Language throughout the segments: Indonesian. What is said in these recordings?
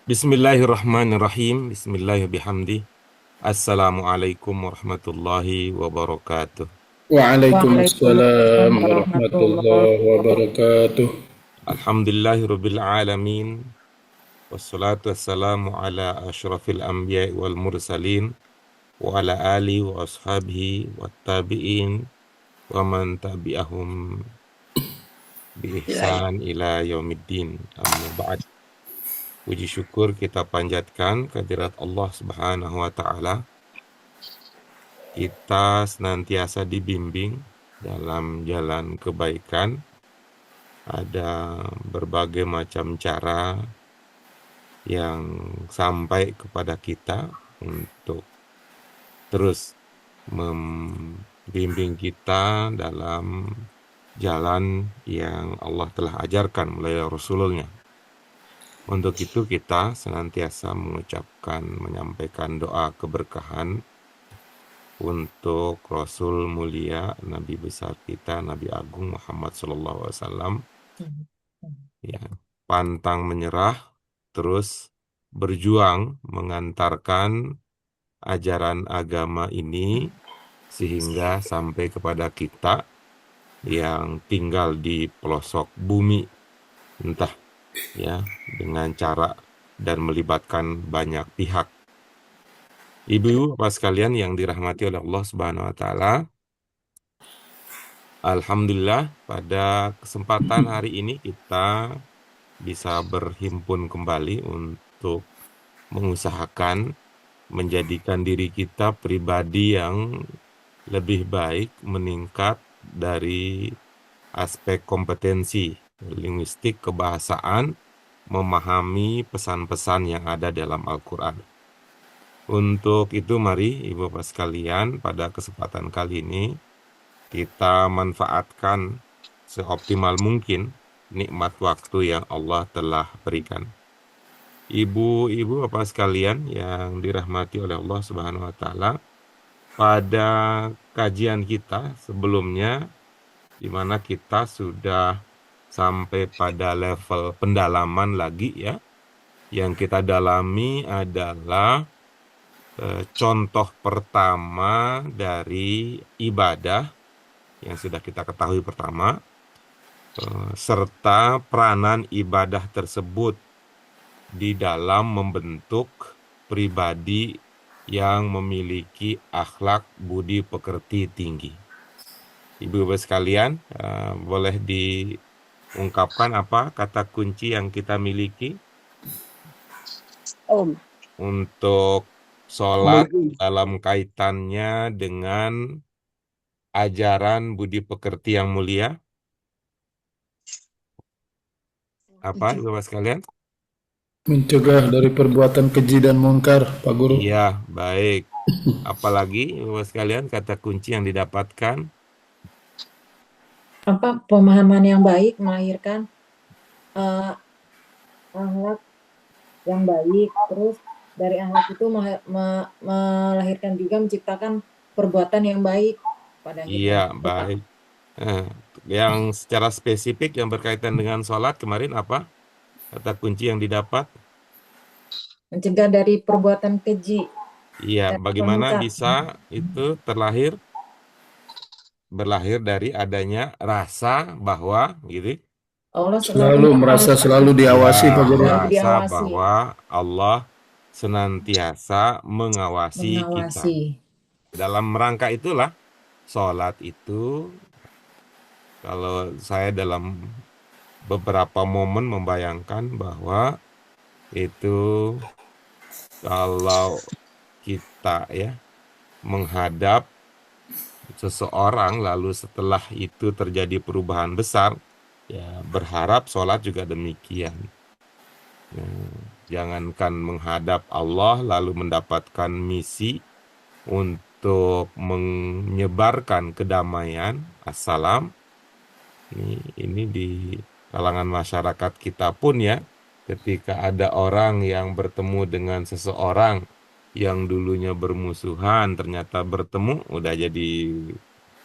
Bismillahirrahmanirrahim. Bismillahirrahmanirrahim. Assalamualaikum warahmatullahi wabarakatuh. Waalaikumsalam Waalaikumsalam warahmatullahi warahmatullahi wabarakatuh. Alhamdulillahirabbil alamin. Wassalatu wassalamu ala asyrafil anbiya'i wal mursalin wa ala alihi wa ashabihi wat tabi'in wa man tabi'ahum bi ihsan ila yaumiddin. Amma ba'd. Puji syukur kita panjatkan kehadirat Allah Subhanahu wa taala. Kita senantiasa dibimbing dalam jalan kebaikan. Ada berbagai macam cara yang sampai kepada kita untuk terus membimbing kita dalam jalan yang Allah telah ajarkan melalui Rasululnya. Untuk itu kita senantiasa menyampaikan doa keberkahan untuk Rasul mulia, Nabi besar kita, Nabi Agung Muhammad SAW, ya, pantang menyerah, terus berjuang mengantarkan ajaran agama ini sehingga sampai kepada kita yang tinggal di pelosok bumi, entah ya dengan cara dan melibatkan banyak pihak. Ibu bapak sekalian yang dirahmati oleh Allah Subhanahu wa taala, alhamdulillah pada kesempatan hari ini kita bisa berhimpun kembali untuk mengusahakan menjadikan diri kita pribadi yang lebih baik, meningkat dari aspek kompetensi linguistik, kebahasaan, memahami pesan-pesan yang ada dalam Al-Quran. Untuk itu mari ibu bapak sekalian pada kesempatan kali ini kita manfaatkan seoptimal mungkin nikmat waktu yang Allah telah berikan. Ibu-ibu bapak sekalian yang dirahmati oleh Allah Subhanahu wa taala, pada kajian kita sebelumnya di mana kita sudah sampai pada level pendalaman lagi ya. Yang kita dalami adalah contoh pertama dari ibadah yang sudah kita ketahui pertama, serta peranan ibadah tersebut di dalam membentuk pribadi yang memiliki akhlak budi pekerti tinggi. Ibu-ibu sekalian, boleh diungkapkan apa kata kunci yang kita miliki Om. untuk sholat dalam kaitannya dengan ajaran budi pekerti yang mulia? Apa, ibu-ibu sekalian? Mencegah dari perbuatan keji dan mungkar, Pak Guru. Iya, baik. Apalagi, ibu-ibu sekalian, kata kunci yang didapatkan? Pemahaman yang baik melahirkan uh, akhlak yang baik, terus dari akhlak itu melahirkan juga menciptakan perbuatan yang baik pada Iya, akhirnya. baik. Yang secara spesifik yang berkaitan dengan sholat kemarin apa? Kata kunci yang didapat? Mencegah dari perbuatan keji Iya, dan bagaimana mungkar. bisa itu berlahir dari adanya rasa bahwa gitu. Allah selalu Selalu merasa mengawasi, selalu Ya, diawasi, Pak Guru. selalu merasa diawasi, bahwa Allah senantiasa mengawasi kita. mengawasi. Dalam rangka itulah sholat itu, kalau saya dalam beberapa momen membayangkan bahwa itu kalau kita ya menghadap seseorang lalu setelah itu terjadi perubahan besar, ya berharap sholat juga demikian. Jangankan menghadap Allah lalu mendapatkan misi untuk menyebarkan kedamaian, assalam. Ini di kalangan masyarakat kita pun ya, ketika ada orang yang bertemu dengan seseorang yang dulunya bermusuhan, ternyata bertemu udah jadi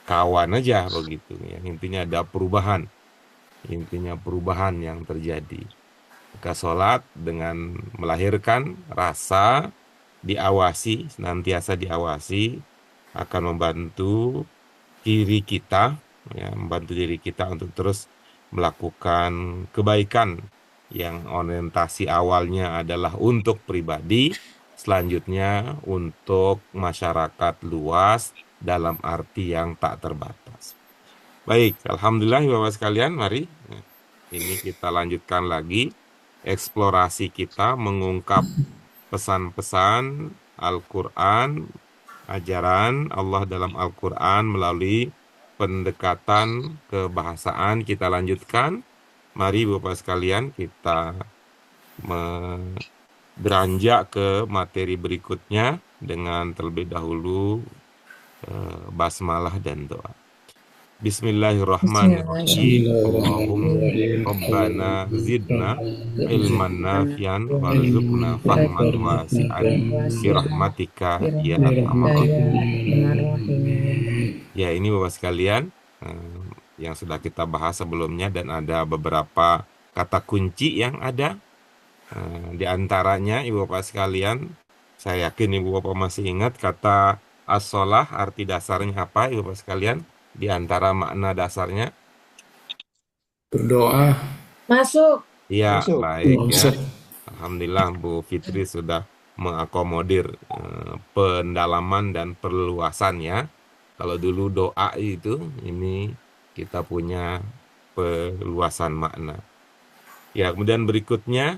kawan aja begitu ya. Intinya ada perubahan yang terjadi. Maka sholat dengan melahirkan rasa diawasi, senantiasa diawasi, akan membantu diri kita, ya, membantu diri kita untuk terus melakukan kebaikan yang orientasi awalnya adalah untuk pribadi, selanjutnya untuk masyarakat luas dalam arti yang tak terbatas. Baik, Alhamdulillah Bapak sekalian, mari ini kita lanjutkan lagi eksplorasi kita mengungkap pesan-pesan Al-Quran, ajaran Allah dalam Al-Quran melalui pendekatan kebahasaan. Kita lanjutkan. Mari Bapak sekalian kita beranjak ke materi berikutnya dengan terlebih dahulu basmalah dan doa. Bismillahirrahmanirrahim. Allahumma Rabbana zidna ilman nafian warzuqna fahman wasi'an birahmatika ya arhamar rahimin. Ya, ini Bapak sekalian yang sudah kita bahas sebelumnya dan ada beberapa kata kunci yang ada. Di antaranya Ibu Bapak sekalian, saya yakin Ibu Bapak masih ingat kata as-sholah, arti dasarnya apa Ibu Bapak sekalian? Di antara makna dasarnya? Berdoa. Masuk. Ya, Masuk. baik ya. Masuk. Alhamdulillah Bu Fitri sudah mengakomodir pendalaman dan perluasannya. Kalau dulu doa itu, ini kita punya perluasan makna. Ya, kemudian berikutnya,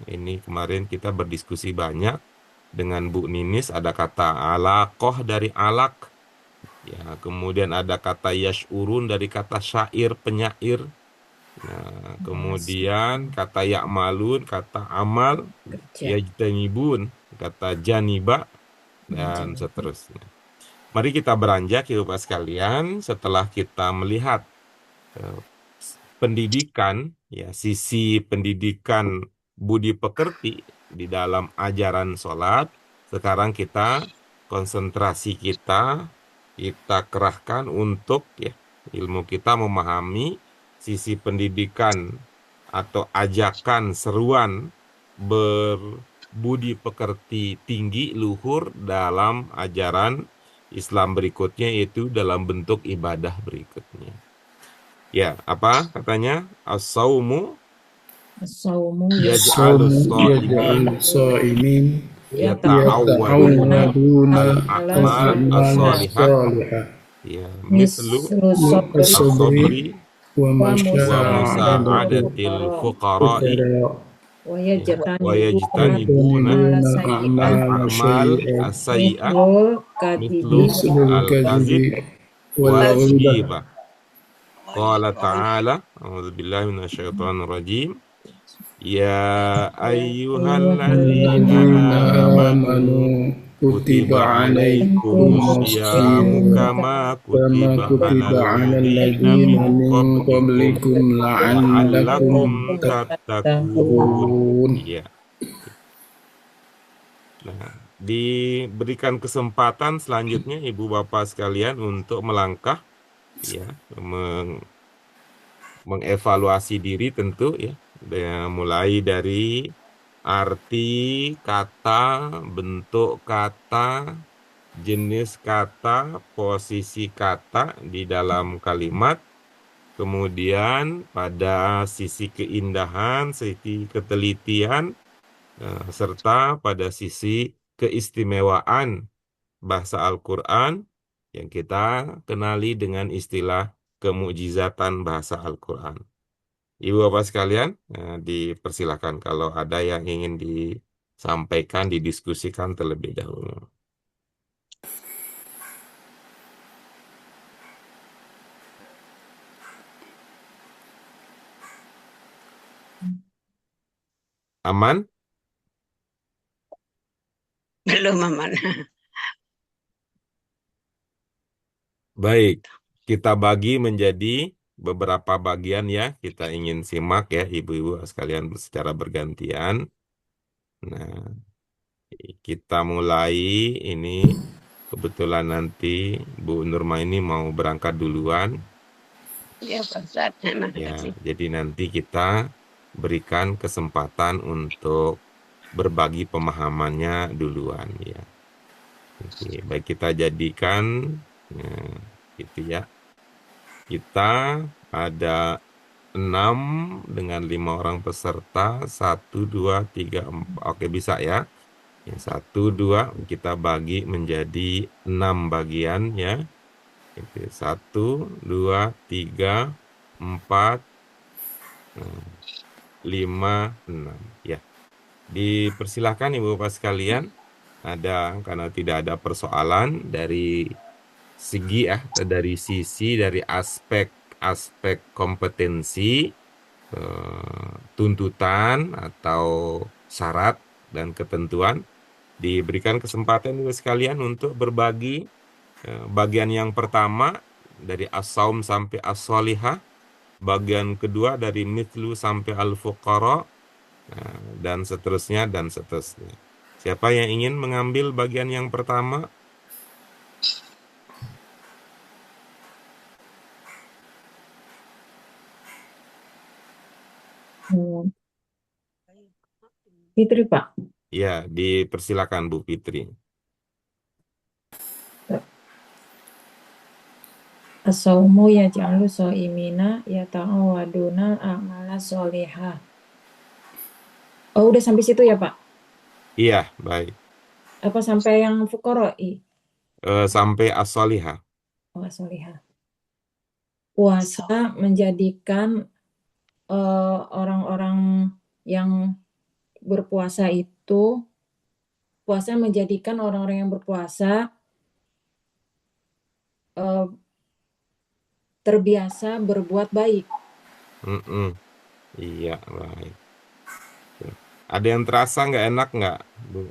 ini kemarin kita berdiskusi banyak dengan Bu Ninis, ada kata alaqoh dari alak. Ya, kemudian ada kata yash'urun dari kata syair, penyair. Nah, kemudian kata ya'malun, kata amal, Kerja. yajtanibun, kata janiba, dan seterusnya. Mari kita beranjak ya Bapak sekalian, setelah kita melihat pendidikan, ya sisi pendidikan budi pekerti di dalam ajaran sholat, sekarang kita konsentrasi kita kerahkan untuk ya ilmu kita memahami sisi pendidikan atau ajakan seruan berbudi pekerti tinggi luhur dalam ajaran Islam berikutnya, yaitu dalam bentuk ibadah berikutnya. Ya, apa katanya? As-saumu As-saumu yaj'alus sha'imin yata'awwaduna yata'awwaduna al-a'mal as-salihah. Ya, mislu as-sabri wa wa musa'adatil musa'adatil fuqara'i wa yajtanibuna a'mal al-a'mal as-sayyi'ah mislu mislul al-kazib kadhibi wal wal ghibah. Qala ta'ala, a'udzubillahi minasyaitonir rajim. Ya ayyuhalladzina amanu kutiba alaikumus syiyamu kama kutiba alal ladzina min qablikum la'allakum tattaqun. Ya. Nah, diberikan kesempatan selanjutnya Ibu Bapak sekalian untuk melangkah ya, mengevaluasi diri tentu ya, mulai dari arti kata, bentuk kata, jenis kata, posisi kata di dalam kalimat, kemudian pada sisi keindahan, sisi ketelitian, serta pada sisi keistimewaan bahasa Al-Quran yang kita kenali dengan istilah kemukjizatan bahasa Al-Quran. Ibu Bapak sekalian, dipersilakan kalau ada yang ingin disampaikan, didiskusikan terlebih dahulu. Aman? Belum aman. Baik, kita bagi menjadi beberapa bagian ya, kita ingin simak ya ibu-ibu sekalian secara bergantian. Nah, kita mulai ini, kebetulan nanti Bu Nurma ini mau berangkat duluan. Ya Pak Ustadz, terima Ya, kasih. jadi nanti kita berikan kesempatan untuk berbagi pemahamannya duluan ya. Oke, baik kita jadikan gitu ya. Kita ada 6 dengan 5 orang peserta, 1, 2, 3, 4. Oke, bisa ya. Yang 1, 2 kita bagi menjadi 6 bagian ya. Itu 1, 2, 3, 4, 5, 6 ya. Dipersilahkan Ibu Bapak sekalian, karena tidak ada persoalan dari dari aspek kompetensi, tuntutan atau syarat dan ketentuan, diberikan kesempatan juga sekalian untuk berbagi bagian yang pertama dari as-saum sampai as-sholihah, bagian kedua dari mithlu sampai al-fuqara, dan seterusnya dan seterusnya. Siapa yang ingin mengambil bagian yang pertama? Fitri, Pak. Ya, dipersilakan Bu Fitri. As-saumu yaj'alu shaimina yata'awaduna a'mala sholihah. Oh, udah sampai situ ya, Pak? Iya, baik. Apa sampai yang fuqara'i? Sampai as-sholihah. Oh, sholihah. Puasa menjadikan orang-orang yang berpuasa itu, puasa menjadikan orang-orang yang berpuasa terbiasa berbuat baik. Iya, baik. Ada yang terasa nggak enak nggak, Bu?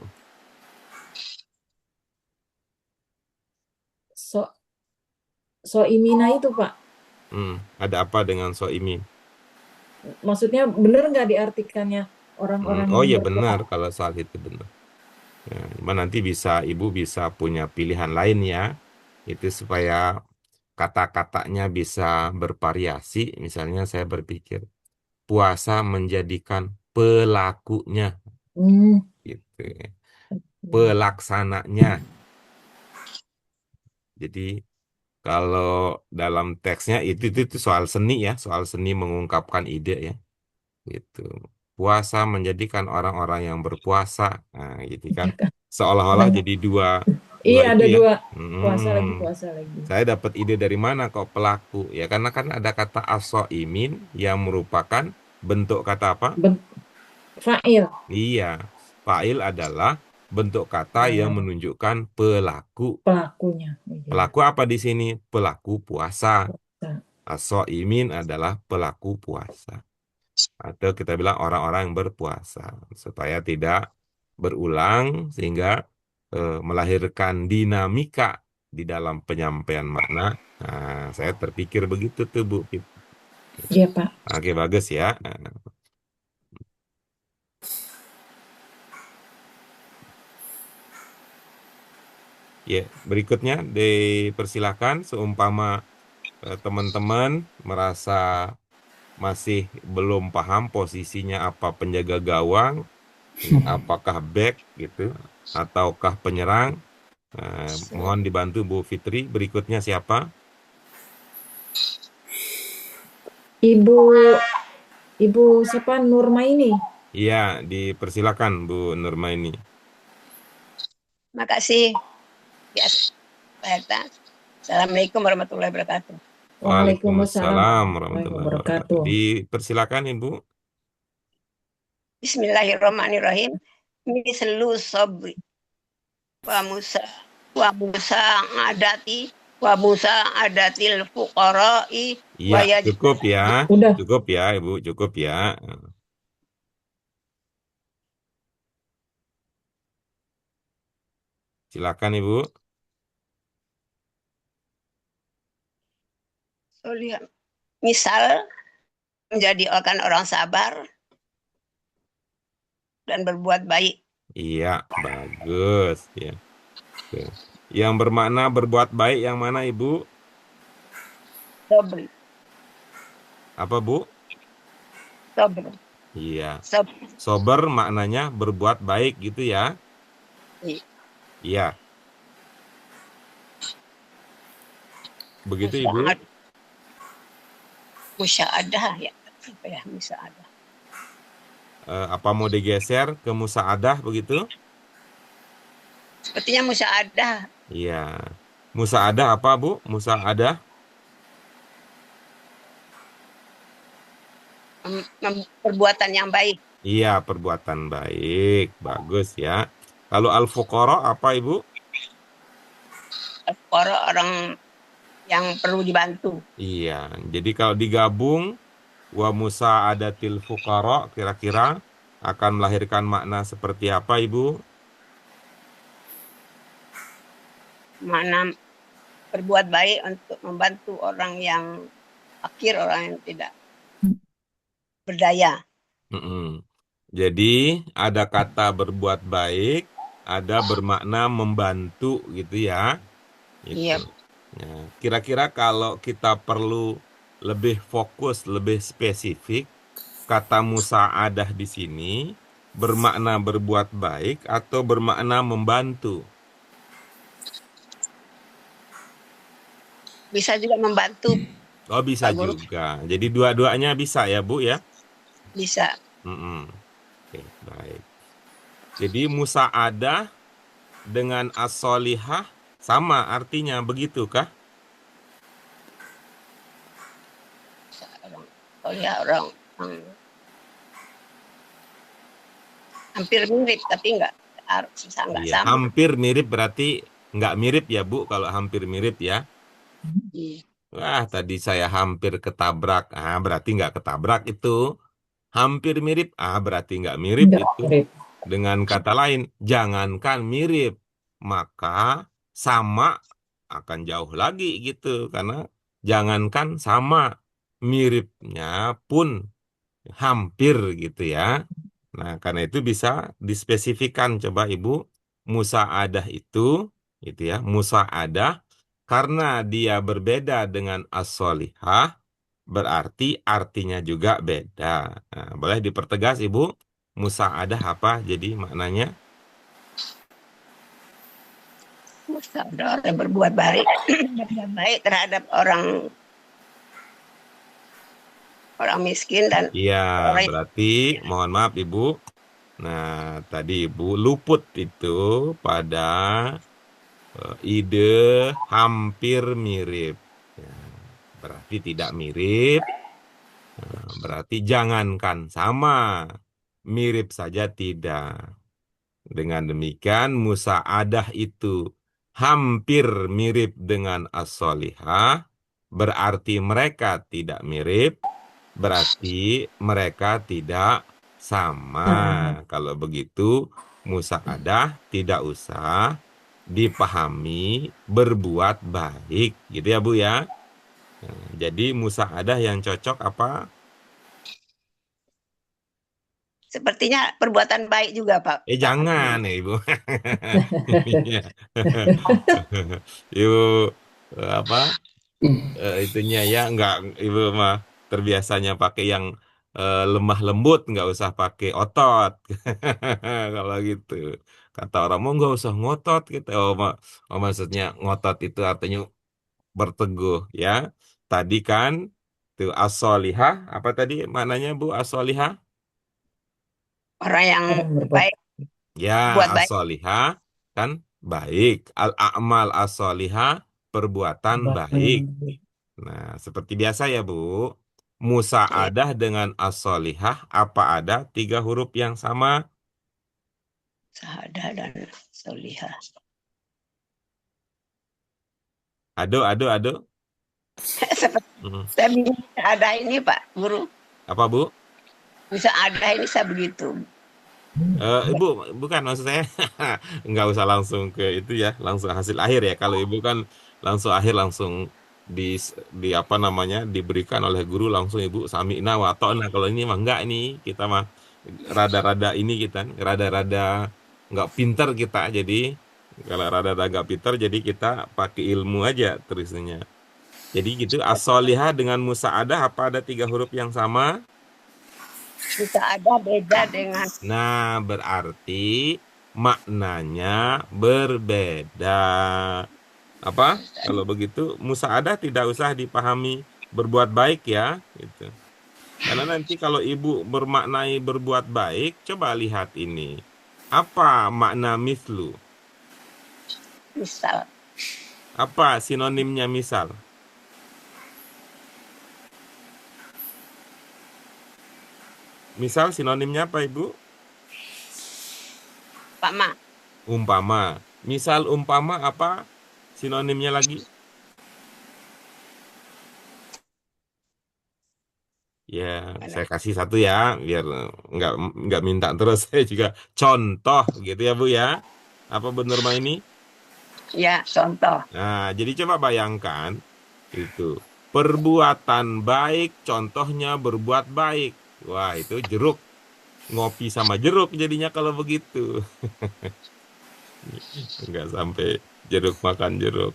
Soimina itu, Pak. Ada apa dengan soimin? Maksudnya benar nggak diartikannya orang-orang Oh yang iya berpuasa? benar, kalau soal itu benar. Ya, cuma nanti Ibu bisa punya pilihan lain ya. Itu supaya kata-katanya bisa bervariasi. Misalnya saya berpikir puasa menjadikan pelakunya gitu ya. Pelaksananya. Jadi kalau dalam teksnya itu soal seni ya, soal seni mengungkapkan ide ya. Gitu. Puasa menjadikan orang-orang yang berpuasa. Nah, gitu kan. Iya kan? Seolah-olah Nah, jadi dua iya itu ada ya. dua, Hmm. puasa lagi. Saya dapat ide dari mana kok pelaku? Ya karena kan ada kata imin yang merupakan bentuk kata apa? Fa'il. Iya. Fa'il adalah bentuk kata yang menunjukkan pelaku. Pelakunya. Iya. Pelaku apa di sini? Pelaku puasa. Imin adalah pelaku puasa. Atau kita bilang orang-orang yang berpuasa. Supaya tidak berulang sehingga melahirkan dinamika di dalam penyampaian makna. Nah, saya terpikir begitu tuh Bu. Iya, Pak. Oke, bagus ya. Ya, berikutnya dipersilakan seumpama teman-teman merasa masih belum paham posisinya apa penjaga gawang, apakah back gitu, ataukah penyerang. Mohon dibantu Bu Fitri. Berikutnya siapa? Ibu siapa? Nurmaini. Iya, dipersilakan Bu Nurmaini. Makasih. Biasa, Pak Herta. Assalamualaikum warahmatullahi wabarakatuh. Waalaikumsalam warahmatullahi wabarakatuh. Dipersilakan Ibu. Bismillahirrahmanirrahim. Mislu sabri wa Musa adati wa Musa adatil fuqara'i Iya, wa yaj. cukup ya. Udah. Cukup ya, Ibu, cukup ya. Silakan Ibu. Misal menjadi orang sabar dan berbuat baik. Iya, bagus ya. Oke. Yang bermakna berbuat baik yang mana Ibu? Sabri. Apa Bu? Sabri. Iya. Sob. Sober maknanya berbuat baik gitu ya. Iya. Iya. Begitu Ibu. Musyaadah ya. Apa ya musyaadah? Apa mau digeser ke musaadah begitu? Sepertinya musyaadah. Iya. Musaadah apa Bu? Musaadah? Perbuatan yang baik. Iya, perbuatan baik. Bagus ya. Kalau al-fuqara apa Ibu? Orang yang perlu dibantu. Iya. Jadi kalau digabung wa musaadatil fuqara kira-kira akan melahirkan makna seperti apa Ibu? Mana berbuat baik untuk membantu orang yang fakir, orang yang tidak berdaya. Jadi ada kata berbuat baik, ada bermakna membantu gitu ya. Iya. Gitu. Nah, kira-kira kalau kita perlu lebih fokus, lebih spesifik, kata musaadah di sini bermakna berbuat baik atau bermakna membantu? Bisa juga membantu. Oh, bisa Pak Guru. juga. Jadi dua-duanya bisa ya, Bu ya? Bisa. Oke, baik. Jadi musaadah dengan as-solihah sama artinya, begitu kah? Orang hampir mirip tapi enggak Iya, sama. hampir mirip berarti nggak mirip ya Bu, kalau hampir mirip ya. Iya. Wah, tadi saya hampir ketabrak. Berarti nggak ketabrak itu. Hampir mirip, berarti nggak mirip Enggak itu. mirip. Dengan kata lain, jangankan mirip, maka sama akan jauh lagi gitu. Karena jangankan sama, miripnya pun hampir gitu ya. Nah, karena itu bisa dispesifikan. Coba Ibu, musaadah itu ya, musaadah karena dia berbeda dengan as-solihah, berarti artinya juga beda. Nah, boleh dipertegas Ibu, musaadah apa jadi maknanya? Musaadah yang berbuat baik, berbuat baik terhadap orang miskin dan Iya, orang berarti mohon maaf Ibu. Nah, tadi Ibu luput itu pada ide hampir mirip. Ya, berarti tidak mirip. Berarti jangankan sama, mirip saja tidak. Dengan demikian, musaadah itu hampir mirip dengan as-solihah, berarti mereka tidak mirip, berarti mereka tidak sama. Kalau begitu, musaadah tidak usah dipahami berbuat baik, gitu ya Bu ya. Jadi musaadah yang cocok apa? sepertinya perbuatan baik juga Pak. Jangan ya Ibu. Ibu apa? Itunya ya nggak Ibu mah terbiasanya pakai yang lemah lembut, nggak usah pakai otot. Kalau gitu. Kata orang mau nggak usah ngotot gitu. Maksudnya ngotot itu artinya berteguh ya. Tadi kan tuh as-solihah, apa tadi maknanya Bu as-solihah? Orang yang Orang berbuat baik, Ya, buat baik. as-solihah kan baik. Al-a'mal as-solihah perbuatan baik. Nah, seperti biasa ya, Bu. Musaadah dengan as-solihah apa ada 3 huruf yang sama? Sahadah dan solihah. Aduh. Seperti saya bingung ada ini Pak Guru. Apa, Bu? Bisa ada ini saya begitu. Ibu, bukan maksud saya. Nggak usah langsung ke itu ya, langsung hasil akhir ya. Kalau Ibu kan langsung akhir langsung di apa namanya diberikan oleh guru langsung Ibu sami'na wa ta'na. Kalau ini mah enggak, ini kita mah rada-rada ini kita rada-rada nggak pinter kita. Jadi kalau rada-rada nggak pinter jadi kita pakai ilmu aja tulisannya. Jadi gitu as-solihah dengan musaadah apa ada 3 huruf yang sama? Bisa ada beda dengan Nah, berarti maknanya berbeda. Apa? Kalau begitu, musaadah tidak usah dipahami berbuat baik ya, gitu. Karena nanti kalau ibu bermaknai berbuat baik, coba lihat ini. Apa makna mislu? misal. Apa sinonimnya misal? Misal sinonimnya apa, Ibu? Pak Ma, Umpama. Misal umpama apa sinonimnya lagi? Ya, mana? saya kasih satu ya, biar nggak minta terus. Saya juga contoh gitu ya, Bu ya. Apa Bu Nurmaini? Ya, contoh. Nah, jadi coba bayangkan itu perbuatan baik, contohnya berbuat baik. Wah, itu jeruk. Ngopi sama jeruk jadinya kalau begitu. Nggak sampai jeruk makan jeruk.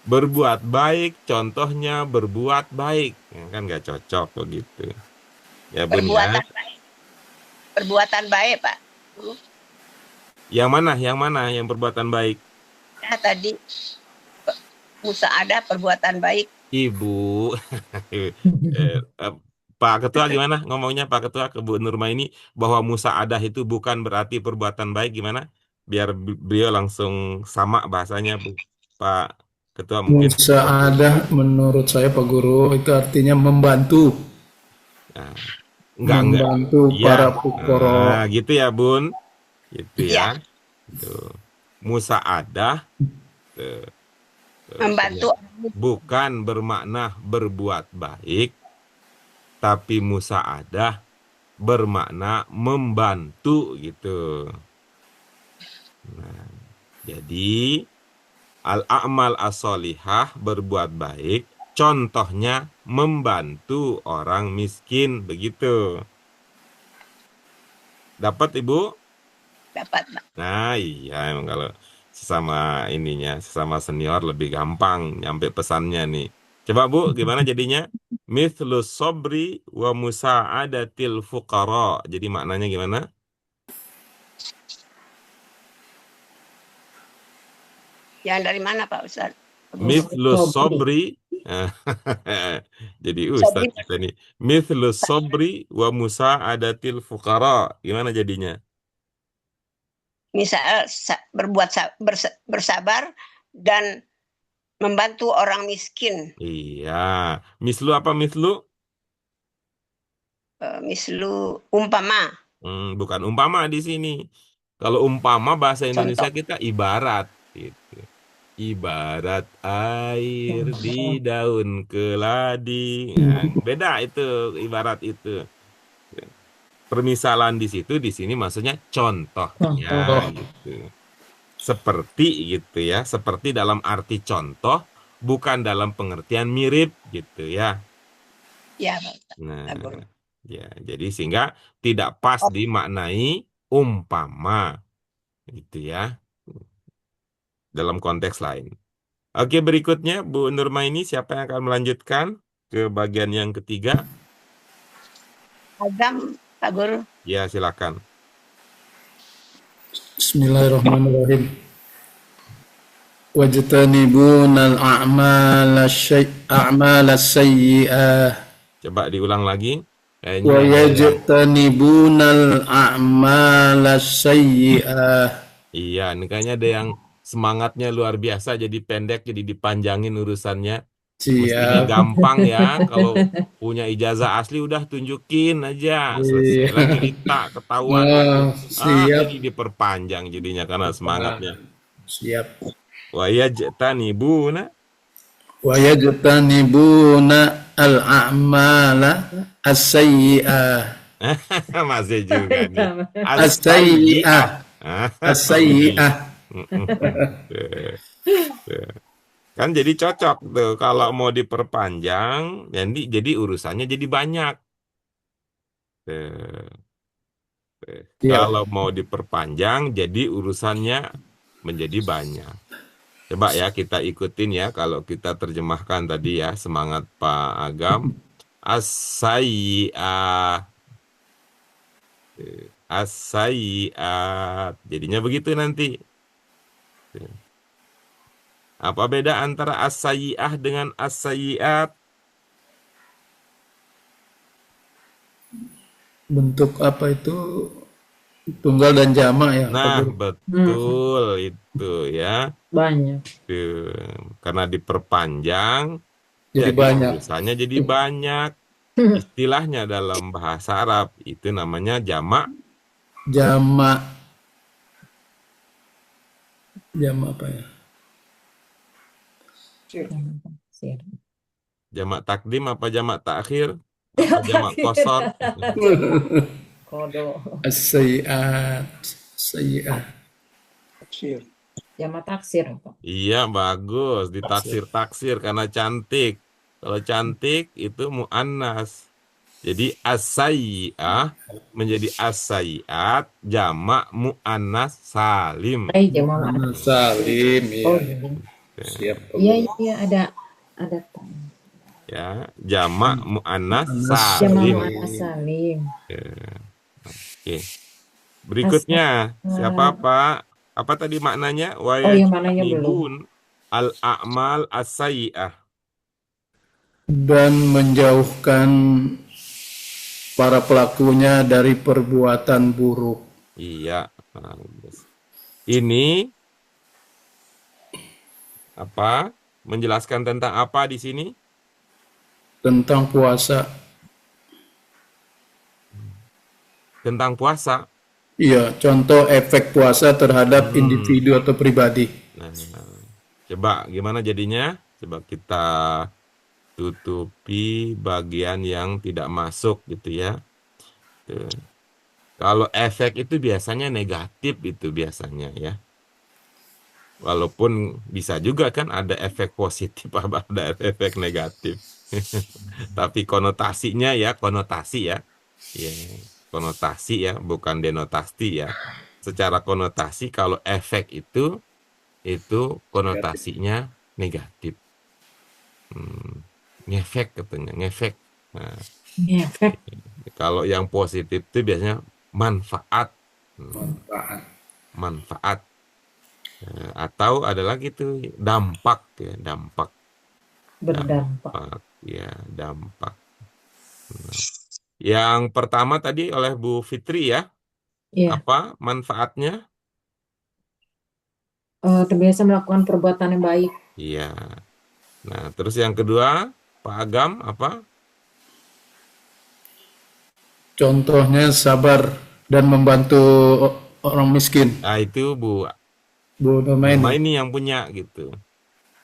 Berbuat baik, contohnya berbuat baik. Ya, kan nggak cocok begitu. Ya, Bun ya. Perbuatan baik. Perbuatan baik, Pak. Yang mana? Yang mana yang perbuatan baik? Ya, tadi Musa ada perbuatan baik. Ibu. Pak Ketua gimana ngomongnya Pak Ketua ke Bu Nurmaini bahwa musaadah itu bukan berarti perbuatan baik gimana? Biar beliau langsung sama bahasanya Bu. Pak Ketua mungkin. Musaadah menurut saya Pak Guru itu artinya membantu, Nah, enggak. Iya. para fukara. Nah, gitu ya, Bun. Gitu ya. Iya, Tuh. Musaadah tuh, membantu ya. Bukan bermakna berbuat baik, tapi musaadah bermakna membantu gitu. Nah, jadi al-a'mal as-solihah berbuat baik, contohnya membantu orang miskin begitu. Dapat Ibu? dapat, Pak. Nah, iya emang kalau sesama ininya, sesama senior lebih gampang nyampe pesannya nih. Coba Bu, gimana jadinya? Mithlus sobri wa musa'adatil fuqara. Jadi maknanya gimana? Yang dari mana, Pak Ustaz? Mithlus sobri. Jadi Ustaz Sobri, kita nih. Mithlus sobri wa musa'adatil fuqara. Gimana jadinya? misal bersabar dan membantu orang miskin. Iya. Mislu apa mislu? Mislu umpama, Bukan umpama di sini. Kalau umpama bahasa Indonesia contoh. kita ibarat gitu. Ibarat air di daun keladi. Nah, beda itu ibarat itu. Permisalan di sini maksudnya contohnya gitu. Seperti gitu ya, seperti dalam arti contoh, bukan dalam pengertian mirip gitu ya. Ya, Pak Ustaz. Nah, Pak Guru. ya, jadi sehingga tidak pas dimaknai umpama gitu ya dalam konteks lain. Oke, berikutnya Bu Nurmaini siapa yang akan melanjutkan ke bagian yang ketiga? Agam, Pak Guru. Ya, silakan. Bismillahirrahmanirrahim. Wajtanibunal a'mal sayyi'ah. Coba diulang lagi. Wa Kayaknya ada yang... yajtanibunal a'mal sayyi'ah. Iya, ini kayaknya ada yang semangatnya luar biasa jadi pendek, jadi dipanjangin urusannya. Mestinya Siap. gampang ya, kalau punya ijazah asli udah tunjukin aja. Selesai lah Iya. cerita, ketahuan. Siap. Ini diperpanjang jadinya karena semangatnya. Siap. Wa yajtanibuna. Wa yajtanibuna al-a'mala as-sayyi'ah. Masih juga nih. As-sayyi'ah. As-sayyi'ah. Kan jadi cocok tuh kalau mau diperpanjang, jadi urusannya jadi banyak. Tuh. Kalau mau diperpanjang, jadi urusannya menjadi banyak. Coba ya kita ikutin ya kalau kita terjemahkan tadi ya semangat Pak Agam. As-sayyi'ah. As-sayyi'at. Jadinya begitu nanti. Apa beda antara as-sayyi'ah dengan as-sayyi'at? Bentuk apa itu? Tunggal dan jamak ya, Pak Nah, Guru. betul itu ya. Banyak. Tuh, karena diperpanjang, Jadi jadi banyak. tulisannya jadi banyak. Istilahnya dalam bahasa Arab itu namanya jamak. Jamak. Jamak apa ya? Taksir. Jamak takdim apa jamak takhir? Apa jamak qasar? Kodo. As-sayyi'at. Sayyi'ah. Jamak taksir, Pak. Iya, bagus. Ditaksir-taksir karena cantik. Kalau cantik itu mu'annas. Jadi as-sayyi'ah menjadi as-sayyi'at jamak mu'annas salim. Jamak Salim, Oh, iya. Siap, Pak iya, Guru. iya, ada Ya, jamak mu'annas jamak salim. muannas salim. Oke. Berikutnya, siapa Pak? Apa tadi maknanya? Wa Oh, yang mananya belum. yajtanibun al-a'mal as-sayyi'ah. Dan menjauhkan para pelakunya dari perbuatan buruk. Iya. Bagus. Ini apa? Menjelaskan tentang apa di sini? Tentang puasa. Tentang puasa. Iya, contoh efek puasa terhadap individu atau pribadi. Nah, coba gimana jadinya? Coba kita tutupi bagian yang tidak masuk gitu ya. Tuh. Kalau efek itu biasanya negatif itu biasanya ya. Walaupun bisa juga kan ada efek positif ada efek negatif. Tapi konotasinya ya, konotasi ya. Ya, konotasi ya, bukan denotasi ya. Secara konotasi kalau efek itu konotasinya negatif. Ngefek katanya, ngefek. Nah, Ngefek. kalau yang positif itu biasanya manfaat. Manfaat. Atau ada lagi tuh dampak ya, dampak. Berdampak. Ya, dampak. Nah, yang pertama tadi oleh Bu Fitri ya. Iya. Apa manfaatnya? Terbiasa melakukan perbuatan yang baik. Iya. Nah, terus yang kedua, Pak Agam apa? Contohnya sabar dan membantu orang miskin. Nah, itu Bu Nama ini yang punya gitu.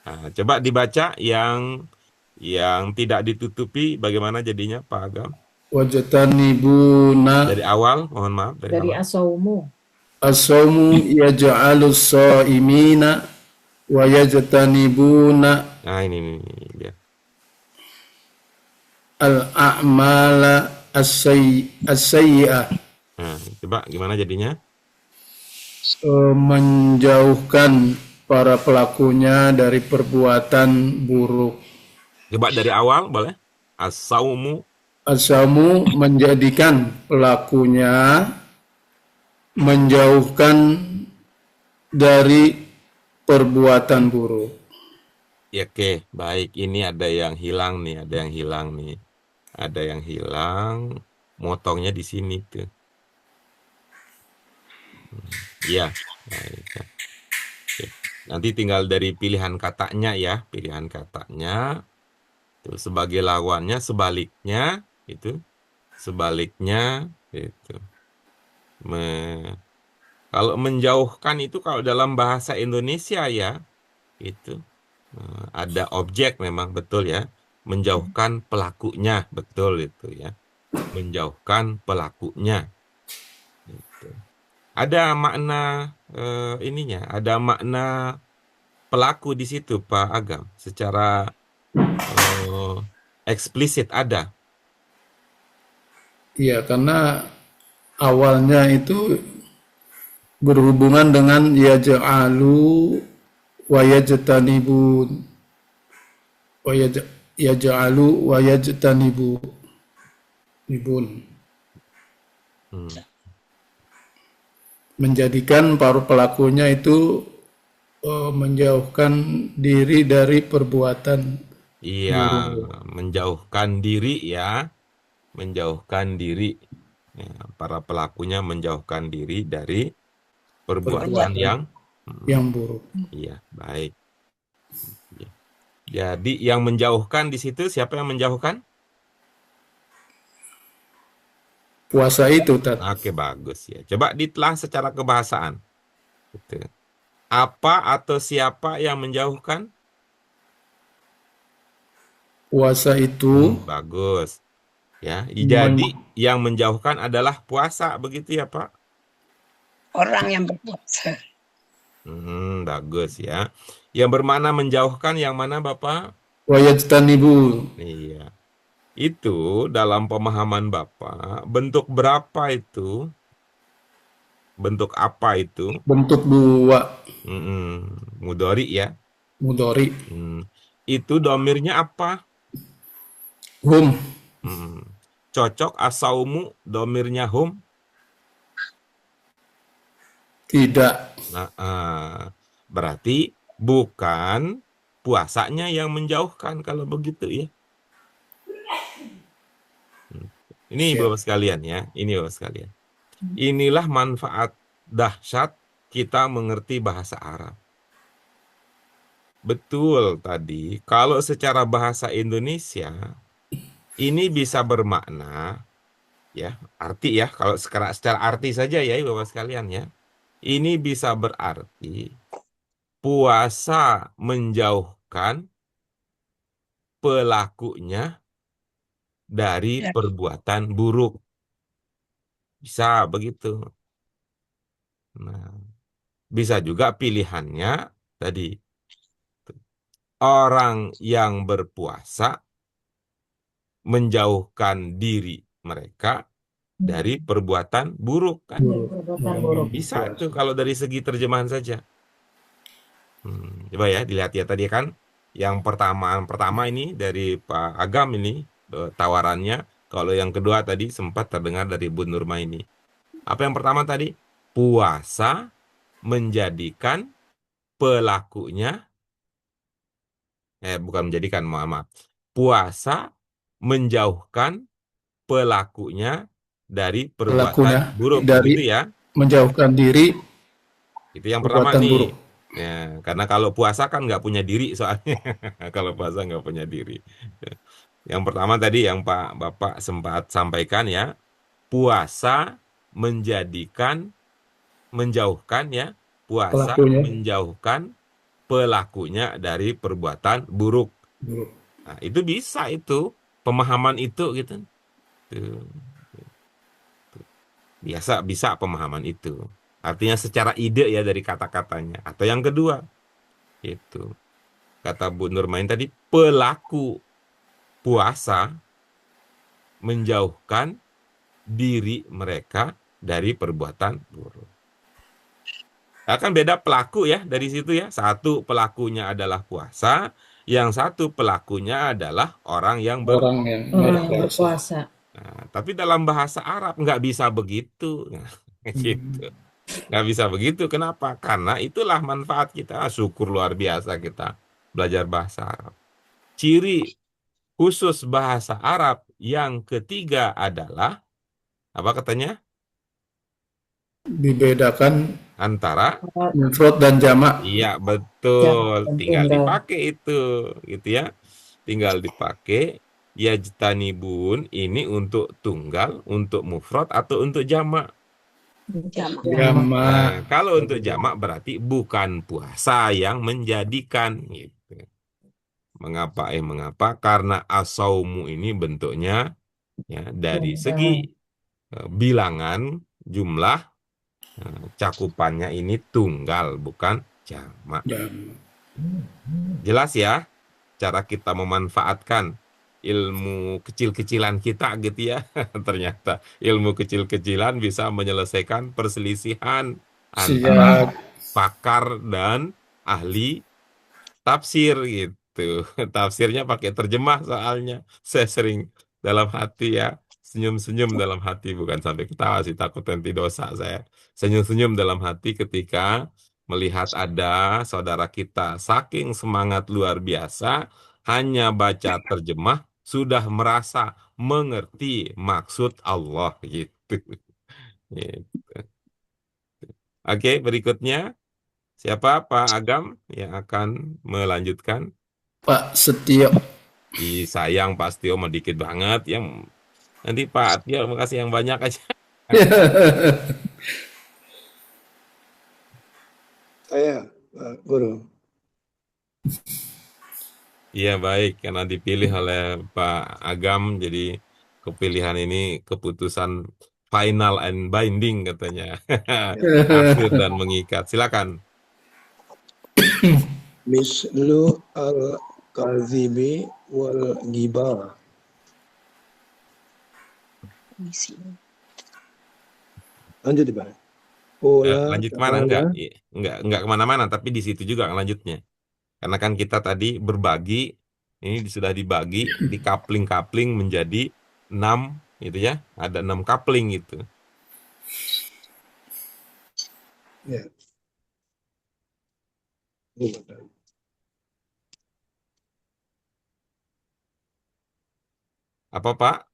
Nah, coba dibaca yang tidak ditutupi bagaimana jadinya Pak Agam? Wajatanibuna Dari awal, mohon maaf Dari awal. asaumu. as-sawmu yaj'alus shaimina wa yajtanibuna Nah, ini dia. al-a'mala as-sayyi'ah. Nah, coba gimana jadinya? Menjauhkan para pelakunya dari perbuatan buruk. Coba dari awal boleh? As-saumu. As-sawmu menjadikan pelakunya menjauhkan dari perbuatan buruk. Ya, oke, baik. Ini ada yang hilang nih, ada yang hilang nih. Ada yang hilang, motongnya di sini tuh. Ya, baik. Oke. Nanti tinggal dari pilihan katanya ya, pilihan katanya. Tuh, sebagai lawannya, sebaliknya, itu. Sebaliknya, itu. Kalau menjauhkan itu kalau dalam bahasa Indonesia ya, itu ada objek memang betul ya. Menjauhkan pelakunya, betul itu ya. Menjauhkan pelakunya. Gitu. Ada makna ininya, ada makna pelaku di situ Pak Agam, secara eksplisit ada. Iya, karena awalnya itu berhubungan dengan yaj'alu wa yajtanibun wa yaj'alu wa yajtanibu ibun. menjadikan para pelakunya itu menjauhkan diri dari perbuatan Iya, buruk. menjauhkan diri ya, menjauhkan diri. Ya, para pelakunya menjauhkan diri dari perbuatan Perbuatan yang, mm, yang buruk. iya, baik. Ya. Jadi yang menjauhkan di situ siapa yang menjauhkan? Puasa itu, Tat. Oke, bagus ya. Coba ditelah secara kebahasaan. Gitu. Apa atau siapa yang menjauhkan? Puasa itu Bagus. Ya, men- jadi yang menjauhkan adalah puasa, begitu ya, Pak? Orang yang berpuasa. Bagus ya. Yang bermakna menjauhkan yang mana, Bapak? wayajtanibu Iya. Itu dalam pemahaman Bapak, bentuk berapa itu? Bentuk apa itu? bentuk dua Mudori ya. mudori Itu domirnya apa? hum Hmm. Cocok asaumu domirnya hum? tidak Nah, berarti bukan puasanya yang menjauhkan kalau begitu ya. Ini siap. Bapak sekalian ya, ini Bapak sekalian. Inilah manfaat dahsyat kita mengerti bahasa Arab. Betul tadi, kalau secara bahasa Indonesia ini bisa bermakna ya, arti ya, kalau secara arti saja ya Bapak sekalian ya. Ini bisa berarti puasa menjauhkan pelakunya dari Ya. perbuatan buruk. Bisa begitu. Nah, bisa juga pilihannya tadi orang yang berpuasa menjauhkan diri mereka dari perbuatan buruk kan. Perbuatan buruk. Bisa tuh kalau dari segi terjemahan saja. Coba ya dilihat ya tadi kan. Yang pertama ini dari Pak Agam ini tawarannya. Kalau yang kedua tadi sempat terdengar dari Bu Nurma ini. Apa yang pertama tadi? Puasa menjadikan pelakunya, bukan menjadikan, mohon maaf. Puasa menjauhkan pelakunya dari perbuatan pelakunya buruk, dari begitu ya? menjauhkan diri Itu yang pertama perbuatan nih. buruk. Ya, karena kalau puasa kan nggak punya diri soalnya. Kalau puasa nggak punya diri. Yang pertama tadi yang Pak Bapak sempat sampaikan ya, puasa menjadikan, menjauhkan ya, puasa Pelakunya menjauhkan pelakunya dari perbuatan buruk. buruk. Nah, itu bisa itu, pemahaman itu gitu. Tuh. Biasa bisa pemahaman itu. Artinya secara ide ya dari kata-katanya. Atau yang kedua, itu kata Bu Nurmain tadi, pelaku puasa menjauhkan diri mereka dari perbuatan buruk. Nah, kan beda pelaku ya dari situ ya. Satu pelakunya adalah puasa, yang satu pelakunya adalah orang yang Orang yang berpuasa. Berpuasa. Nah, tapi dalam bahasa Arab nggak bisa begitu. Nah, gitu. Nggak bisa begitu. Kenapa? Karena itulah manfaat kita. Syukur luar biasa kita belajar bahasa Arab. Ciri khusus bahasa Arab yang ketiga adalah, apa katanya? Dibedakan Antara, mufrad dan jamak. iya Jam betul. dan Tinggal tunggal. dipakai itu. Gitu ya. Tinggal dipakai. Yajtanibun ini untuk tunggal, untuk mufrad, atau untuk jamak. Jamak. Jamak Nah, kalau untuk jamak berarti bukan puasa yang menjadikan gitu. Mengapa? Mengapa? Karena asaumu ini bentuknya ya dari segi bilangan jumlah cakupannya ini tunggal bukan jamak. jamak. Jelas ya cara kita memanfaatkan ilmu kecil-kecilan kita gitu ya. Ternyata ilmu kecil-kecilan bisa menyelesaikan perselisihan antara Siap. pakar dan ahli tafsir gitu. Tafsirnya pakai terjemah soalnya. Saya sering dalam hati ya, senyum-senyum dalam hati, bukan sampai ketawa sih, takut nanti dosa saya. Senyum-senyum dalam hati ketika melihat ada saudara kita saking semangat luar biasa, hanya baca terjemah sudah merasa mengerti maksud Allah gitu. Gitu. Oke, berikutnya siapa Pak Agam yang akan melanjutkan? Pak Setio. Sayang Pak Astio mah dikit banget yang nanti Pak Atio makasih yang banyak aja. Saya, Pak Guru. Iya baik, karena dipilih oleh Pak Agam, jadi kepilihan ini keputusan final and binding katanya. Akhir dan mengikat. Silakan. Mislu al-kazibi wal ghibah. Lanjut, Pak. Lanjut kemana? Enggak kemana-mana, tapi di situ juga lanjutnya. Karena kan kita tadi berbagi, ini sudah dibagi, di coupling-coupling menjadi 6, gitu ya. Ada 6 coupling gitu. Ya. Apa Pak?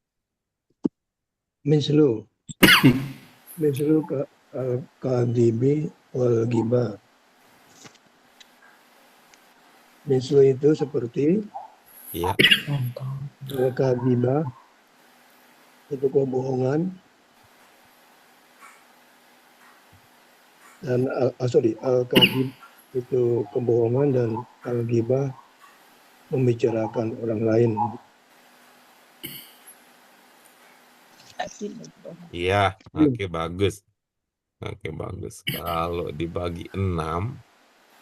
Mislu al-kazibi wal ghibah. Mislu itu seperti Iya. al-kazibah itu kebohongan, dan al-kazib itu kebohongan, dan al-ghibah membicarakan orang lain. Iya, oke bagus. Oke bagus. Kalau dibagi 6,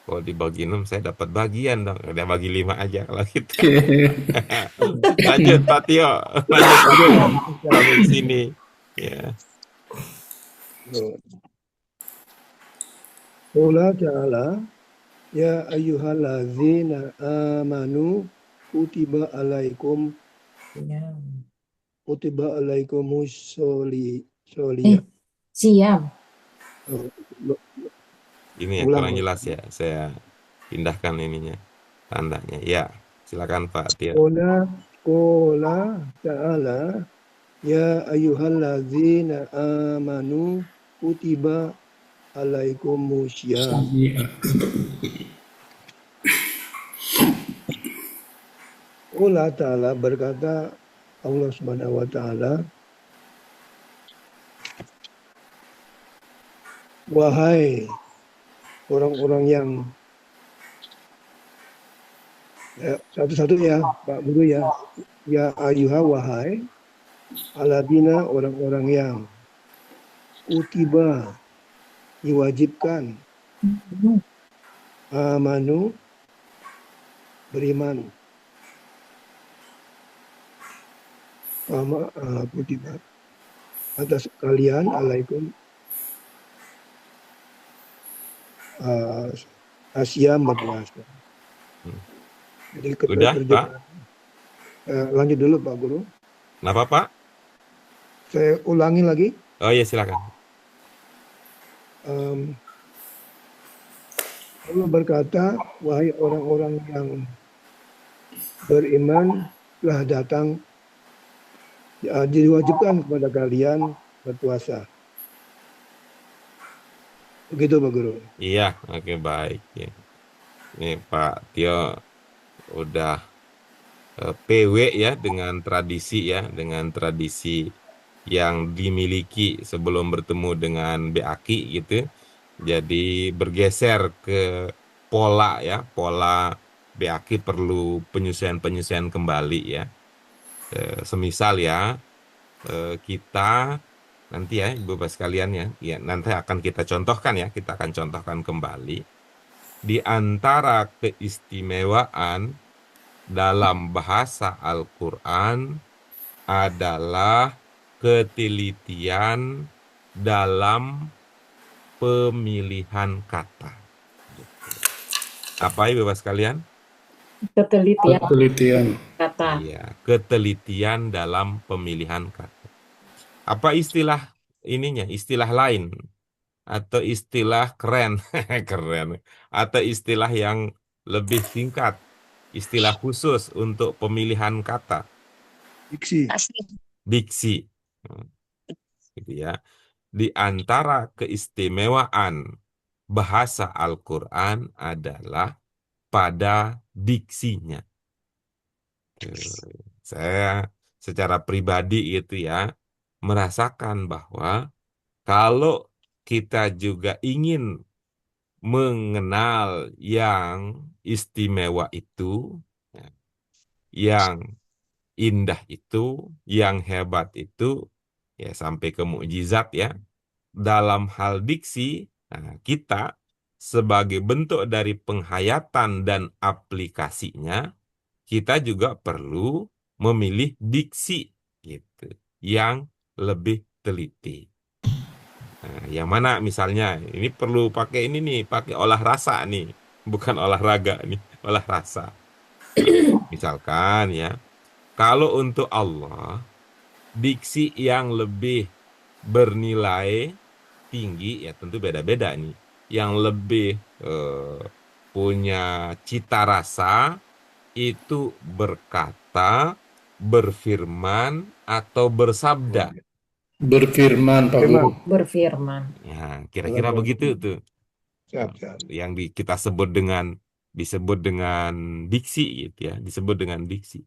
kalau dibagi 6 saya dapat bagian dong. Udah bagi 5 aja kalau gitu. Lanjut Pak Tio. Lanjut sampai sini. Ya. Qala ta'ala ya ayyuhallazina amanu kutiba alaikumus sholiyah. Siam. Ini yang kurang jelas ya. Saya pindahkan ininya, tandanya. Ya, silakan Pak Tio. Qala ta'ala ya ayyuhallazina amanu kutiba alaikumus syiyam. Allah Ta'ala berkata, Allah Subhanahu wa Ta'ala, wahai orang-orang yang satu-satu ya Pak Guru ya, ya ayuha wahai aladina orang-orang yang kutiba diwajibkan amanu beriman sama kutiba atas kalian alaikum asyam berpuasa. Jadi Udah Pak? Lanjut dulu Pak Guru. Kenapa Pak? Saya ulangi lagi. Oh iya silakan. Allah berkata, wahai orang-orang yang beriman telah datang, diwajibkan kepada kalian berpuasa. Begitu Pak Guru. Iya, oke baik. Ya. Ini Pak Tio udah PW ya dengan tradisi yang dimiliki sebelum bertemu dengan BAKI gitu. Jadi bergeser ke pola BAKI perlu penyesuaian kembali ya. Semisal ya kita nanti ya Ibu Bapak sekalian ya nanti akan kita contohkan kita akan contohkan kembali di antara keistimewaan dalam bahasa Al-Quran adalah ketelitian dalam pemilihan kata. Apa Ibu Bapak sekalian? Ketelitian kata. Iya, ketelitian dalam pemilihan kata. Apa istilah ininya? Istilah lain atau istilah keren, keren, atau istilah yang lebih singkat, istilah khusus untuk pemilihan kata, Diksi. Asli. diksi. Hmm, gitu ya. Di antara keistimewaan bahasa Al-Quran adalah pada diksinya. Saya secara pribadi itu ya merasakan bahwa kalau kita juga ingin mengenal yang istimewa itu, ya, yang indah itu, yang hebat itu, ya sampai ke mukjizat ya, dalam hal diksi, nah, kita sebagai bentuk dari penghayatan dan aplikasinya, kita juga perlu memilih diksi gitu, yang lebih teliti. Nah, yang mana misalnya ini perlu pakai ini nih, pakai olah rasa nih, bukan olahraga nih, olah rasa. Misalkan ya, kalau untuk Allah, diksi yang lebih bernilai tinggi ya tentu beda-beda nih. Yang lebih punya cita rasa itu berkata, berfirman, atau bersabda. Berfirman, Pak Guru. Memang. Berfirman. Ya, kira-kira begitu tuh. Siap, siap. Yang kita sebut dengan diksi gitu ya, disebut dengan diksi.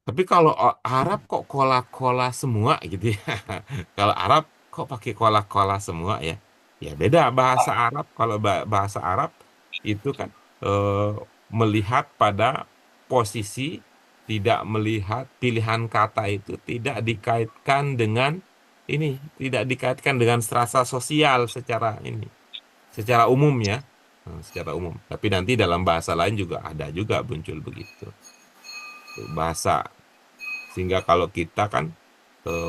Tapi kalau Arab kok kola-kola semua gitu ya. Kalau Arab kok pakai kola-kola semua ya. Ya beda bahasa Arab. Kalau bahasa Arab itu kan eh, melihat pada posisi, tidak melihat pilihan kata itu tidak dikaitkan dengan ini, tidak dikaitkan dengan strata sosial secara ini, secara umum ya. Secara umum. Tapi nanti dalam bahasa lain juga ada juga muncul begitu. Bahasa. Sehingga kalau kita kan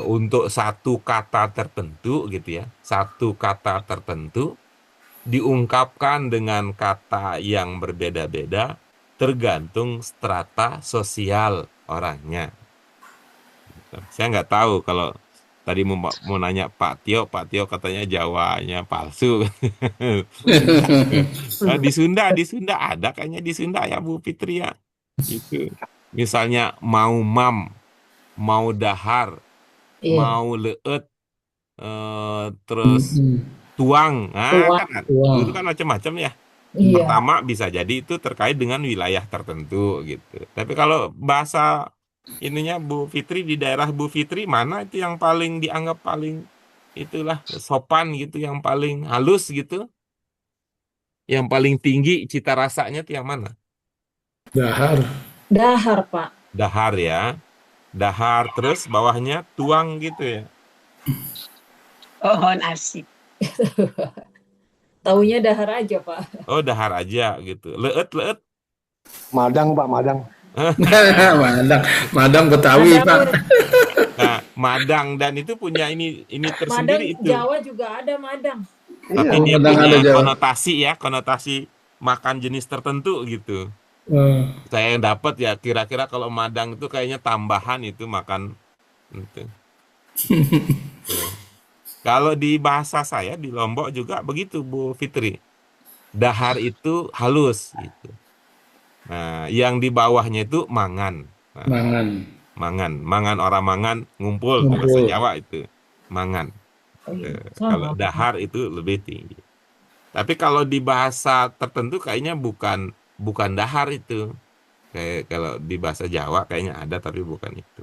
untuk satu kata tertentu gitu ya, satu kata tertentu diungkapkan dengan kata yang berbeda-beda tergantung strata sosial orangnya. Saya nggak tahu kalau tadi mau nanya Pak Tio katanya Jawanya palsu. Nah, di Sunda ada kayaknya di Sunda ya Bu Fitri ya. Itu. Misalnya mau mam, mau dahar, Iya. mau leet, terus tuang. Nah, Tuang. kan Tuang. itu kan macam-macam ya. Iya. Pertama bisa jadi itu terkait dengan wilayah tertentu gitu. Tapi kalau bahasa ininya Bu Fitri, di daerah Bu Fitri mana itu yang paling dianggap paling itulah sopan gitu, yang paling halus gitu, yang paling tinggi cita rasanya itu yang mana? Dahar. Dahar, Pak. Dahar ya. Dahar terus bawahnya tuang gitu ya. Pohon asik. Taunya dahar aja, Pak. Oh, dahar aja gitu. Leet. Madang, Pak, Madang. Madang Betawi, Madang, Pak. Nah, Madang dan itu punya ini Madang tersendiri itu. Jawa juga ada Madang. Tapi Iya. dia Madang punya ada Jawa. konotasi makan jenis tertentu gitu. Eh, Saya yang dapat ya kira-kira kalau Madang itu kayaknya tambahan itu makan itu. Tuh. Kalau di bahasa saya di Lombok juga begitu Bu Fitri. Dahar itu halus gitu. Nah, yang di bawahnya itu mangan. Nah, mangan. mangan orang mangan ngumpul bahasa Ngumpul. Jawa itu mangan. Oh, iya. Kalau Sama. dahar itu lebih tinggi. Tapi kalau di bahasa tertentu kayaknya bukan dahar itu. Kayak kalau di bahasa Jawa kayaknya ada tapi bukan itu.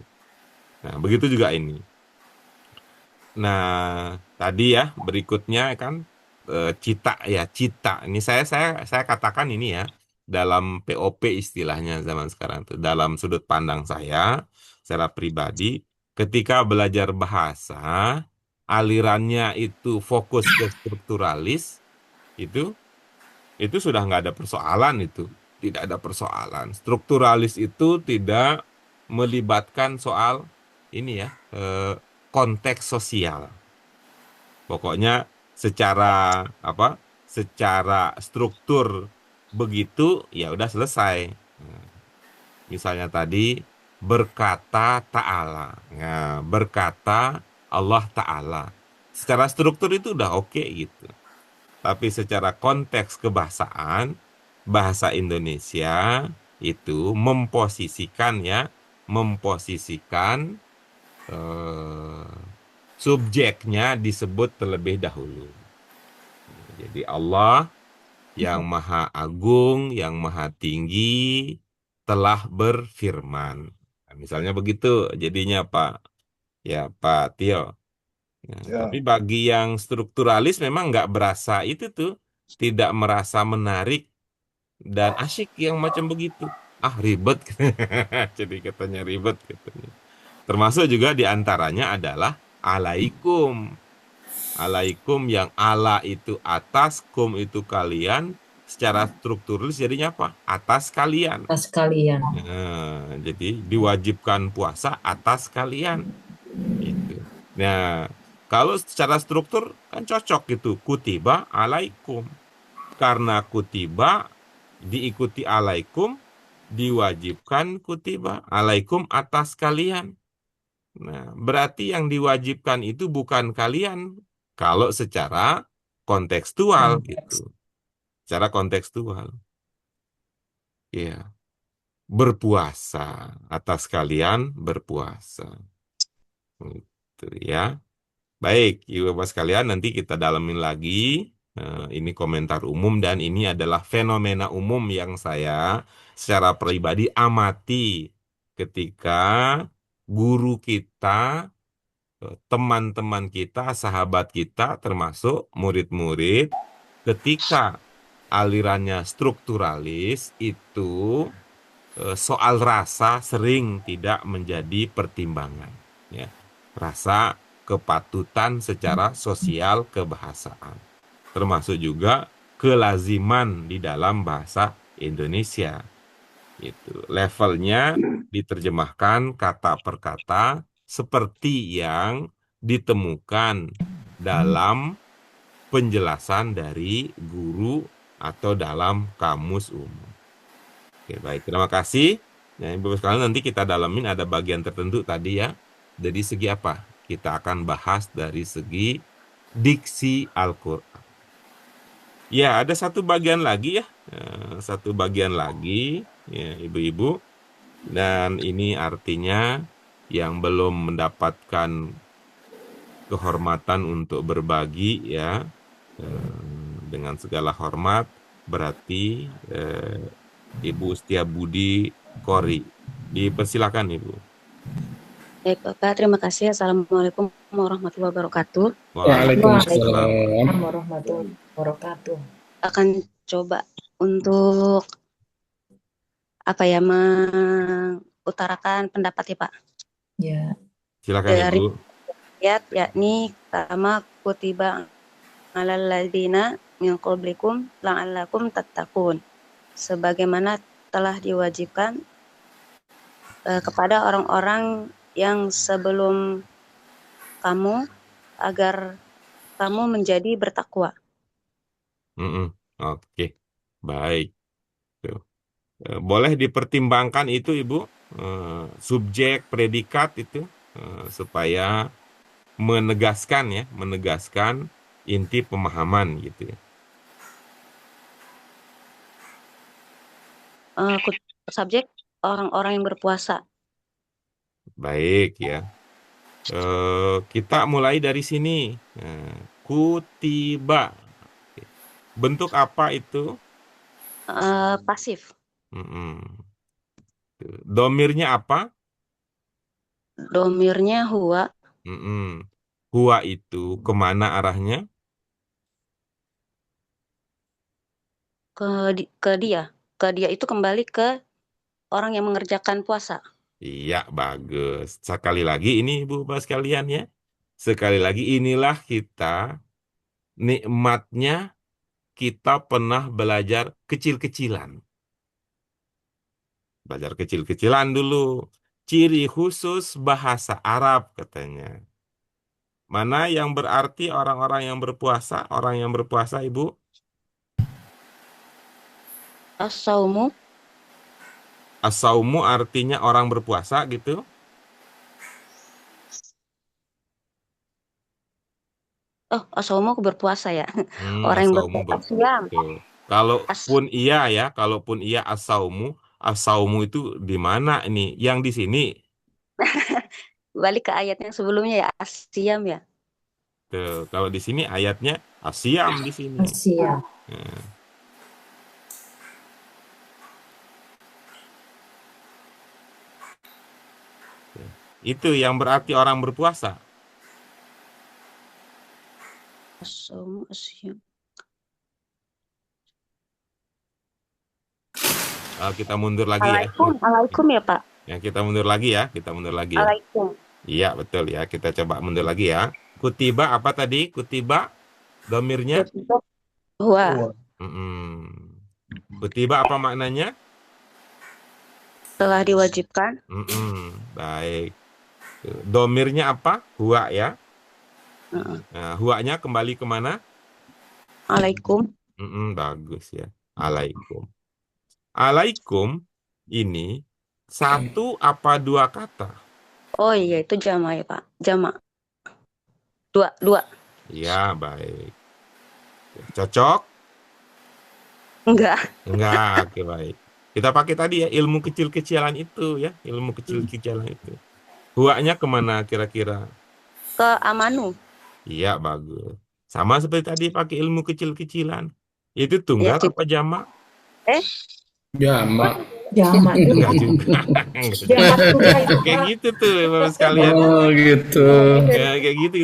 Nah, begitu juga ini. Nah, tadi ya berikutnya kan cita ya, cita. Ini saya katakan ini ya dalam POP istilahnya zaman sekarang tuh, dalam sudut pandang saya secara pribadi ketika belajar bahasa alirannya itu fokus ke strukturalis itu sudah nggak ada persoalan itu, tidak ada persoalan. Strukturalis itu tidak melibatkan soal ini ya, konteks sosial. Pokoknya secara apa? Secara struktur begitu ya udah selesai. Nah, misalnya tadi berkata ta'ala. Nah, berkata Allah Ta'ala. Secara struktur itu udah oke gitu. Tapi secara konteks kebahasaan, bahasa Indonesia itu memposisikan subjeknya disebut terlebih dahulu. Jadi Allah yang maha agung, yang maha tinggi, telah berfirman. Nah, misalnya begitu jadinya Pak, ya Pak Tio. Nah, Ya. tapi bagi yang strukturalis memang nggak berasa itu tuh, tidak merasa menarik dan asyik yang macam begitu. Ah ribet, jadi katanya ribet katanya. Termasuk juga diantaranya adalah alaikum. Alaikum yang ala itu atas, kum itu kalian. Secara strukturalis jadinya apa? Atas kalian. Pas kalian. Nah, jadi diwajibkan puasa atas kalian. Gitu. Nah, kalau secara struktur kan cocok gitu. Kutiba alaikum. Karena kutiba diikuti alaikum, diwajibkan kutiba alaikum atas kalian. Nah, berarti yang diwajibkan itu bukan kalian. Kalau secara kontekstual Konteks. gitu. Secara kontekstual. Ya, berpuasa atas kalian berpuasa. Gitu ya. Baik, Ibu Bapak sekalian, nanti kita dalamin lagi. Ini komentar umum dan ini adalah fenomena umum yang saya secara pribadi amati ketika guru kita, teman-teman kita, sahabat kita, termasuk murid-murid, ketika alirannya strukturalis itu soal rasa sering tidak menjadi pertimbangan. Ya. Rasa kepatutan secara sosial kebahasaan. Termasuk juga kelaziman di dalam bahasa Indonesia. Itu levelnya diterjemahkan kata per kata seperti yang ditemukan dalam penjelasan dari guru atau dalam kamus umum. Oke, baik. Terima kasih. Nah, Ibu sekalian, nanti kita dalamin ada bagian tertentu tadi ya. Dari segi apa? Kita akan bahas dari segi diksi Al-Quran. Ya, ada satu bagian lagi ya. Satu bagian lagi, ya, Ibu-ibu. Dan ini artinya yang belum mendapatkan kehormatan untuk berbagi ya. Dengan segala hormat, berarti Ibu Setiabudi Kori. Dipersilakan Ibu. Baik, Bapak, terima kasih. Assalamualaikum warahmatullahi wabarakatuh. Waalaikumsalam. Warahmatullahi wabarakatuh. Akan coba untuk mengutarakan pendapat ya, Pak. Ya. Silakan Dari Ibu. ayat yakni kama kutiba alal ladzina min qablikum la'allakum tattaqun. Sebagaimana telah diwajibkan kepada orang-orang yang sebelum kamu agar kamu menjadi bertakwa. Oke, baik. Tuh. Boleh dipertimbangkan itu Ibu, subjek, predikat itu, supaya menegaskan inti pemahaman gitu ya. Subjek orang-orang yang berpuasa. Baik ya. Kita mulai dari sini. Kutiba. Bentuk apa itu? Pasif. Domirnya apa? Domirnya huwa. Huwa itu kemana arahnya? Ke dia. Ke dia itu kembali ke orang yang mengerjakan puasa. Iya, bagus. Sekali lagi ini Ibu Bapak sekalian ya. Sekali lagi inilah kita, nikmatnya kita pernah belajar kecil-kecilan. Belajar kecil-kecilan dulu. Ciri khusus bahasa Arab katanya. Mana yang berarti orang-orang yang berpuasa? Orang yang berpuasa, Ibu? As-saumu. As-saumu artinya orang berpuasa gitu? Oh, asaumu aku berpuasa ya. Orang yang Asaumu berpuasa siam. betul. As Kalaupun iya asaumu itu di mana ini? Yang di sini. balik ke ayat yang sebelumnya ya, asiam ya. Tuh, kalau di sini ayatnya asiam di sini. Asia. Nah, itu yang berarti orang berpuasa. Asaumu asiam. Kita mundur lagi ya. Alaikum ya Pak. Ya, kita mundur lagi ya. Alaikum. Iya, betul ya. Kita coba mundur lagi ya. Kutiba apa tadi? Kutiba domirnya? Huwa. Mm-mm. Kutiba apa maknanya? Telah diwajibkan. Baik. Domirnya apa? Huwa ya. Nah, huwanya kembali kemana? Alaikum. Bagus ya. Alaikum. Alaikum ini satu apa dua kata? Oh iya, itu jama ya Pak. Jama. Dua. Ya, baik. Cocok? Enggak. Oke, baik. Kita pakai tadi ya, ilmu kecil-kecilan itu ya. Ilmu kecil-kecilan itu. Huwanya kemana kira-kira? Ke amanu. Iya, bagus. Sama seperti tadi pakai ilmu kecil-kecilan. Itu tunggal Ya, apa jamak? Jamak. Jamak Enggak juga. juga. Jamak juga itu, Kayak Pak. gitu tuh, Bapak sekalian. Oh gitu. Ya, kayak gitu.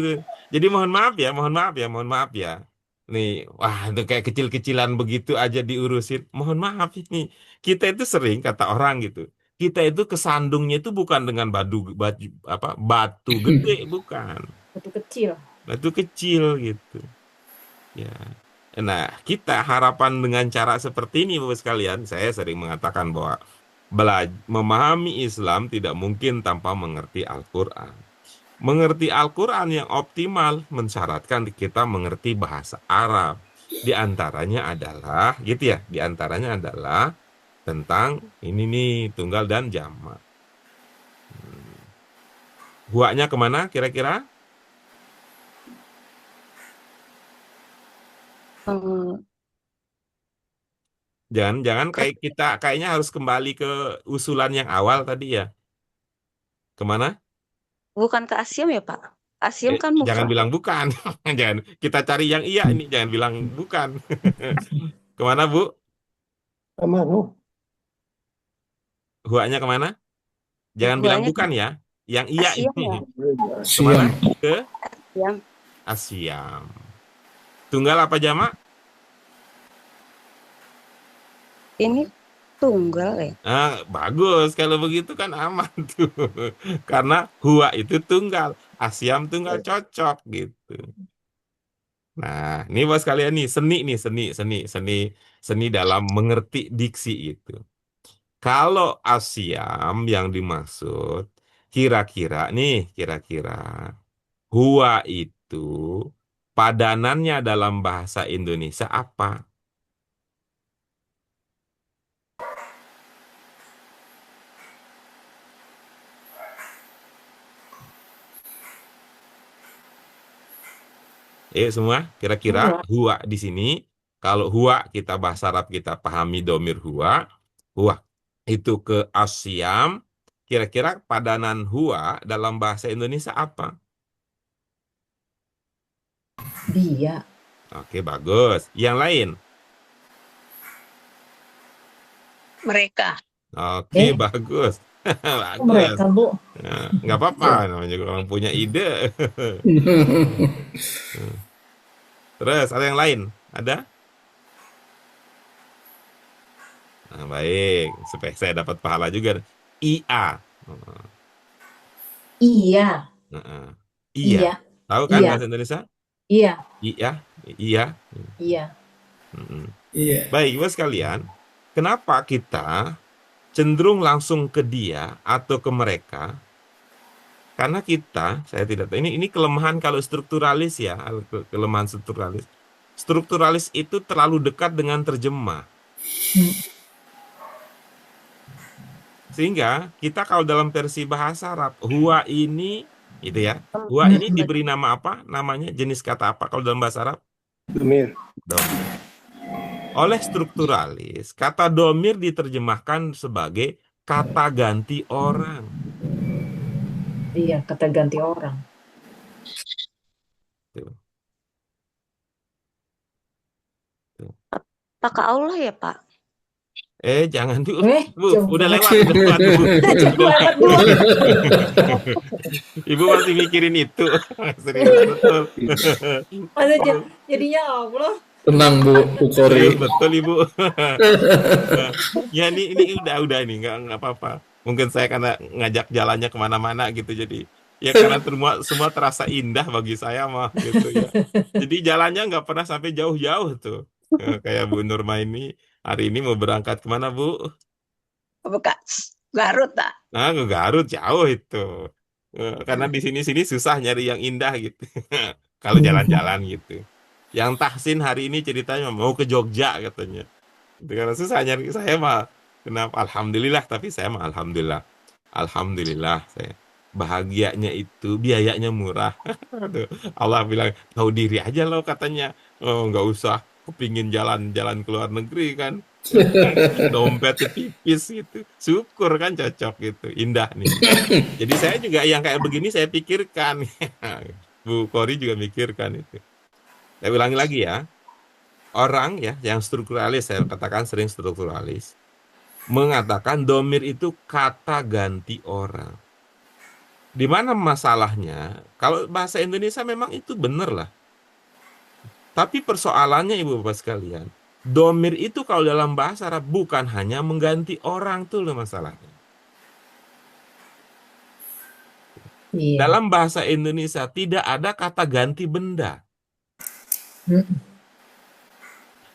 Jadi mohon maaf ya. Nih, wah itu kayak kecil-kecilan begitu aja diurusin. Mohon maaf ini. Kita itu sering kata orang gitu. Kita itu kesandungnya itu bukan dengan batu gede, bukan. Batu kecil. Batu kecil gitu. Ya. Nah, kita harapan dengan cara seperti ini Bapak sekalian, saya sering mengatakan bahwa memahami Islam tidak mungkin tanpa mengerti Al-Qur'an. Mengerti Al-Quran yang optimal mensyaratkan kita mengerti bahasa Arab. Di antaranya adalah, gitu ya, di antaranya adalah tentang ini nih, tunggal dan jamak. Huwanya kemana kira-kira? Jangan kayak kita, kayaknya harus kembali ke usulan yang awal tadi ya. Kemana? Bukan ke asiam ya Pak. Asiam kan Jangan mufrad. bilang bukan. Jangan, kita cari yang iya ini, jangan bilang bukan. Kemana Bu? Amanu. Huwanya kemana? Jangan bilang Huwanya bukan ya. Yang iya asiam ini. ya. Kemana? Siam. Ke Asiam. Asyam. Tunggal apa jamak? Ini tunggal ya. Bagus. Kalau begitu kan aman tuh. Karena huwa itu tunggal. Asyam tunggal, cocok gitu. Nah, ini bos kalian nih, seni dalam mengerti diksi itu. Kalau Asyam yang dimaksud, kira-kira huwa itu padanannya dalam bahasa Indonesia apa? Semua kira-kira huwa di sini, kalau huwa kita bahasa Arab kita pahami domir huwa itu ke Asyam, kira-kira padanan huwa dalam bahasa Indonesia apa? Dia. Oke, bagus. Yang lain? Mereka. Oke, bagus. Bagus. Mereka, Bu. Nah, nggak apa-apa, namanya juga orang punya ide. Terus ada yang lain? Ada? Nah, baik, supaya saya dapat pahala juga. IA. Iya. Iya. Iya. Tahu kan Iya. bahasa Indonesia? Iya. Iya. Iya. Iya. Iya. Baik, Bapak sekalian, kenapa kita cenderung langsung ke dia atau ke mereka? Karena saya tidak tahu, ini kelemahan kalau strukturalis ya, kelemahan strukturalis. Strukturalis itu terlalu dekat dengan terjemah. Sehingga kita kalau dalam versi bahasa Arab, huwa ini Itu ya. Huwa ini diberi nama apa? Namanya jenis kata apa kalau dalam bahasa Arab? Domir. Domir. Oleh strukturalis, kata domir diterjemahkan sebagai kata ganti orang. Iya, kata ganti orang. Tuh. Apakah Allah ya, Pak? Jangan Bu, Jauh udah banget. lewat, Bu. Cukup lewat dulu. Ibu masih mikirin itu. Serius, betul. Masa jadinya Allah. Tenang Bu Kori. Serius, betul Ibu. Ya ini udah ini nggak apa-apa. Mungkin saya karena ngajak jalannya kemana-mana gitu, jadi ya karena semua terasa indah bagi saya mah gitu ya. Jadi jalannya nggak pernah sampai jauh-jauh tuh. Kayak Bu Nurma ini hari ini mau berangkat kemana Bu? Bukan Garut tak? Nah, ke Garut jauh itu. Karena di sini susah nyari yang indah gitu. Kalau jalan-jalan gitu. Yang Tahsin hari ini ceritanya mau ke Jogja katanya. Itu karena susah nyari, saya mah kenapa alhamdulillah, tapi saya mah alhamdulillah saya bahagianya itu biayanya murah. Aduh, Allah bilang tahu diri aja lo katanya. Oh, nggak usah kepingin jalan-jalan ke luar negeri kan. Dompetnya tipis gitu. Syukur kan cocok gitu. Indah nih. Jadi saya juga yang kayak begini saya pikirkan. Bu Kori juga mikirkan itu. Saya ulangi lagi ya. Orang ya yang strukturalis, saya katakan sering strukturalis, mengatakan domir itu kata ganti orang. Di mana masalahnya? Kalau bahasa Indonesia memang itu benar lah. Tapi persoalannya Ibu Bapak sekalian, domir itu kalau dalam bahasa Arab bukan hanya mengganti orang tuh loh masalahnya. Iya. Dalam bahasa Indonesia tidak ada kata ganti benda.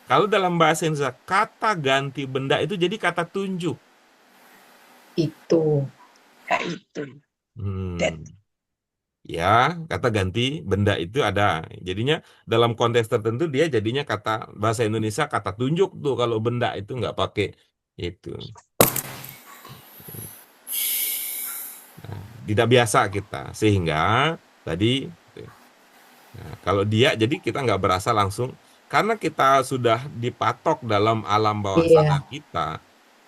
Kalau dalam bahasa Indonesia kata ganti benda itu jadi kata tunjuk. Itu. Ya itu. Ya, kata ganti benda itu ada. Jadinya dalam konteks tertentu dia jadinya kata bahasa Indonesia kata tunjuk tuh kalau benda itu nggak pakai itu. Nah, tidak biasa kita sehingga tadi kalau dia jadi kita nggak berasa langsung karena kita sudah dipatok dalam alam bawah sadar kita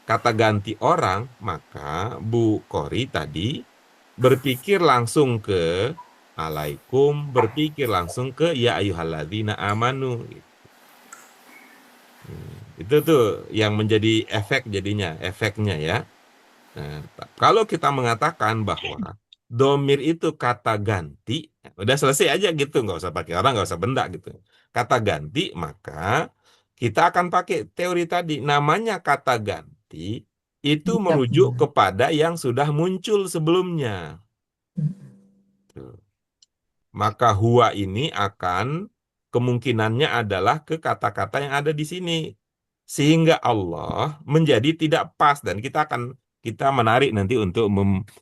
kata ganti orang, maka Bu Kori tadi berpikir langsung ke alaikum, berpikir langsung ke ya ayyuhalladzina amanu. Itu tuh yang menjadi efeknya ya. Nah, kalau kita mengatakan bahwa domir itu kata ganti, udah selesai aja gitu, nggak usah pakai orang, nggak usah benda gitu. Kata ganti, maka kita akan pakai teori tadi, namanya kata ganti itu merujuk kepada yang sudah muncul sebelumnya. Maka huwa ini akan kemungkinannya adalah ke kata-kata yang ada di sini. Sehingga Allah menjadi tidak pas dan kita menarik nanti untuk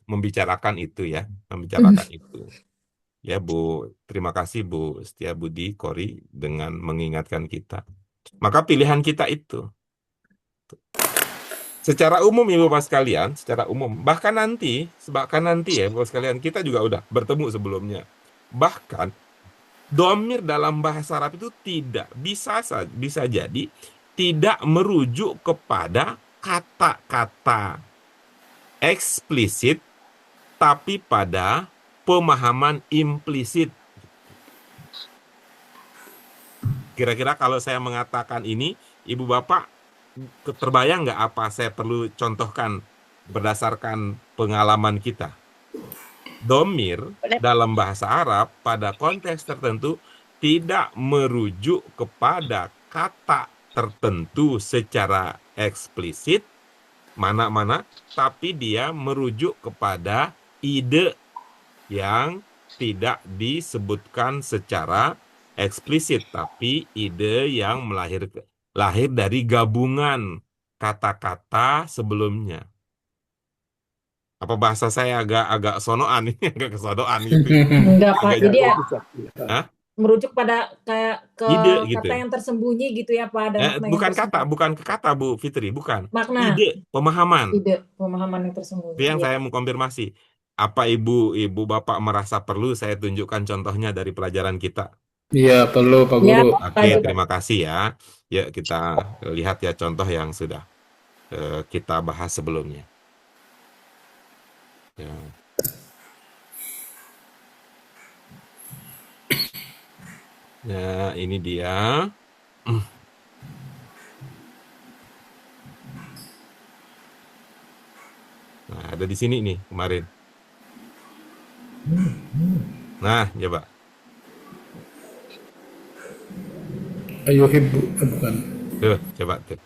membicarakan itu ya, membicarakan itu. Ya Bu, terima kasih Bu Setia Budi Kori dengan mengingatkan kita. Maka pilihan kita itu. Secara umum Ibu Bapak sekalian, secara umum, bahkan nanti ya Ibu Bapak sekalian, kita juga udah bertemu sebelumnya. Bahkan domir dalam bahasa Arab itu bisa jadi tidak merujuk kepada kata-kata eksplisit, tapi pada pemahaman implisit. Kira-kira kalau saya mengatakan ini, Ibu Bapak terbayang nggak apa saya perlu contohkan berdasarkan pengalaman kita? Domir dalam bahasa Arab pada konteks tertentu tidak merujuk kepada kata tertentu secara eksplisit, mana-mana, tapi dia merujuk kepada ide yang tidak disebutkan secara eksplisit, tapi ide yang lahir dari gabungan kata-kata sebelumnya. Apa bahasa saya agak sonoan ini, agak kesonoan gitu. Enggak Pak, jadi ya Hah? merujuk pada kayak ke Ide gitu. kata yang tersembunyi gitu ya Pak, ada makna yang bukan tersembunyi. bukan ke kata Bu Fitri, bukan. Makna. Ide, pemahaman. Ide, pemahaman yang tersembunyi. Itu yang Iya. saya mengkonfirmasi. Apa ibu bapak merasa perlu saya tunjukkan contohnya dari pelajaran kita? Iya, perlu Pak Ya, Guru. Pak. Oke, Coba. terima kasih ya. Ya, kita lihat ya contoh yang sudah kita bahas sebelumnya. Ya. Ya, ini dia. Nah, ada di sini nih kemarin. Nah, coba. Ayo Ibu, bukan. Tuh, coba tuh.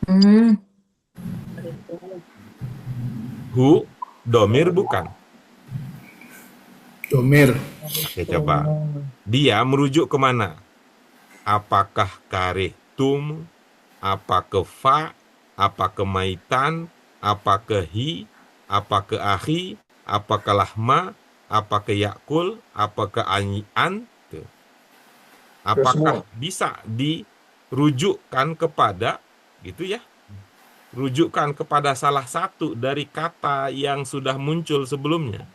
Hu, domir bukan. Domir. Oke, coba. Dia merujuk kemana? Apakah karihtum? Apa ke fa? Apa ke maitan? Apa ke hi? Apa ke ahi? Apa ke lahma? Apa ke yakul? Apa ke an? Tuh. Apakah bisa dirujukkan kepada, gitu ya? Rujukkan kepada salah satu dari kata yang sudah muncul sebelumnya.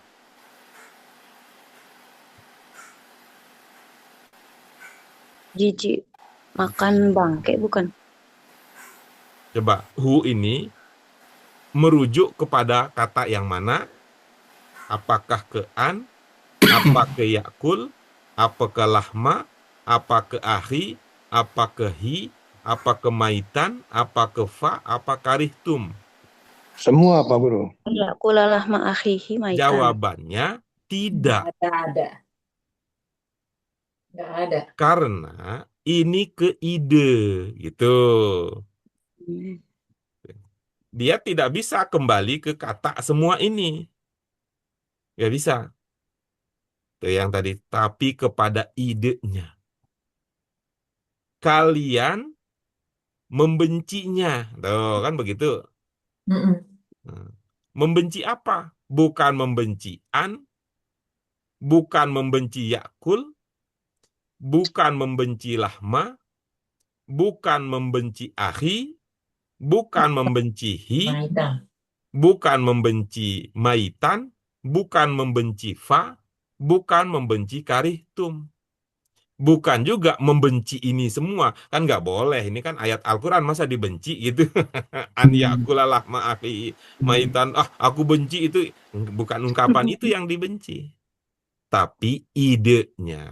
Jijik makan bangke bukan? Coba, hu ini merujuk kepada kata yang mana? Apakah ke an? Apa ke yakul? Apa ke lahma? Apa ke ahi? Apa ke hi? Apa ke maitan? Apa ke fa? Apa karihtum? Semua Pak Guru. Ya, kulalah ma'akhihi maitan. Jawabannya tidak. Ada. Nggak ada. Karena ini ke ide, gitu. Dia tidak bisa kembali ke kata semua ini. Nggak bisa. Itu yang tadi. Tapi kepada idenya. Kalian membencinya. Tuh, kan begitu. Membenci apa? Bukan membenci an, bukan membenci yakul, bukan membenci lahma, bukan membenci ahi, bukan membenci hi, Maitan. bukan membenci maitan, bukan membenci fa, bukan membenci karihtum. Bukan juga membenci ini semua. Kan nggak boleh. Ini kan ayat Al-Quran, masa dibenci gitu. An yakulalah ma'afi maitan. Aku benci itu. Bukan ungkapan itu yang dibenci. Tapi idenya,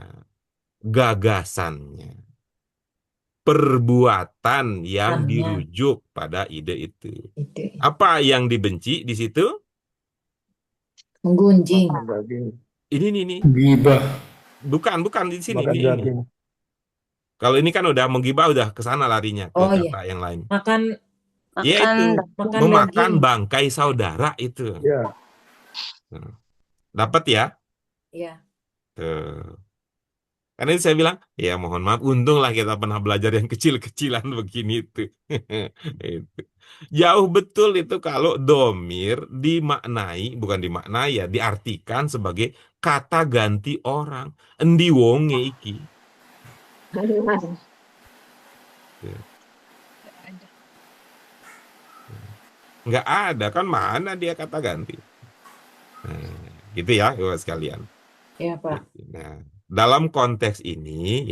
gagasannya, perbuatan yang dirujuk pada ide itu. Apa yang dibenci di situ? Menggunjing. Ini. Gibah. Bukan di sini. Makan daging. Kalau ini kan udah menggibah, udah ke sana larinya ke kata yang lain. Makan. Ya itu memakan daging. bangkai saudara itu. Ya. Dapat ya? Iya. Tuh. Karena itu saya bilang, ya mohon maaf, untunglah kita pernah belajar yang kecil-kecilan begini itu. Itu. Jauh betul itu kalau domir dimaknai, bukan dimaknai ya, diartikan sebagai kata ganti orang. Endi wonge iki. Nggak ada, kan mana dia kata ganti. Gitu ya, Bapak sekalian. Iya, Pak. Nah, dalam konteks ini,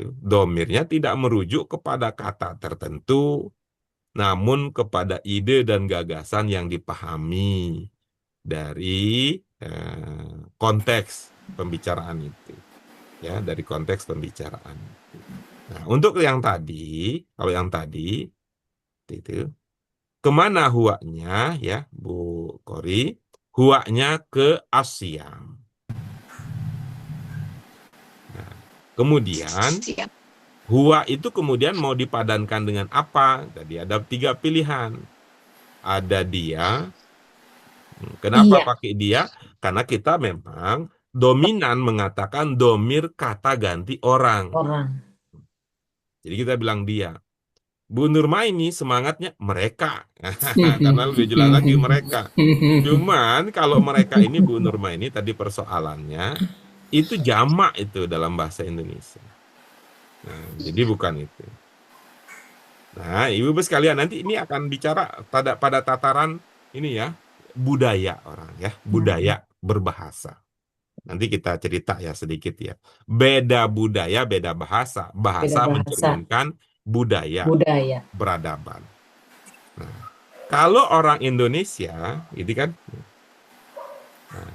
domirnya tidak merujuk kepada kata tertentu, namun kepada ide dan gagasan yang dipahami dari konteks pembicaraan itu. Ya, dari konteks pembicaraan. Nah, untuk yang tadi, kalau yang tadi, itu, kemana huaknya, ya, Bu Kori? Huaknya ke Asyam. Nah, kemudian, huwa itu kemudian mau dipadankan dengan apa? Tadi ada 3 pilihan. Ada dia. Kenapa pakai dia? Karena kita memang dominan mengatakan domir kata ganti orang. Jadi kita bilang dia. Bu Nurmaini semangatnya mereka. Karena lebih jelas lagi mereka. Cuman kalau mereka ini Bu Nurmaini tadi persoalannya itu jamak itu dalam bahasa Indonesia. Nah, jadi bukan itu. Nah, Ibu-ibu sekalian, nanti ini akan bicara pada tataran ini ya, budaya orang ya, budaya berbahasa. Nanti kita cerita ya sedikit ya. Beda budaya, beda bahasa. Bahasa Beda bahasa, mencerminkan budaya, budaya. peradaban. Nah, kalau orang Indonesia, itu kan, nah,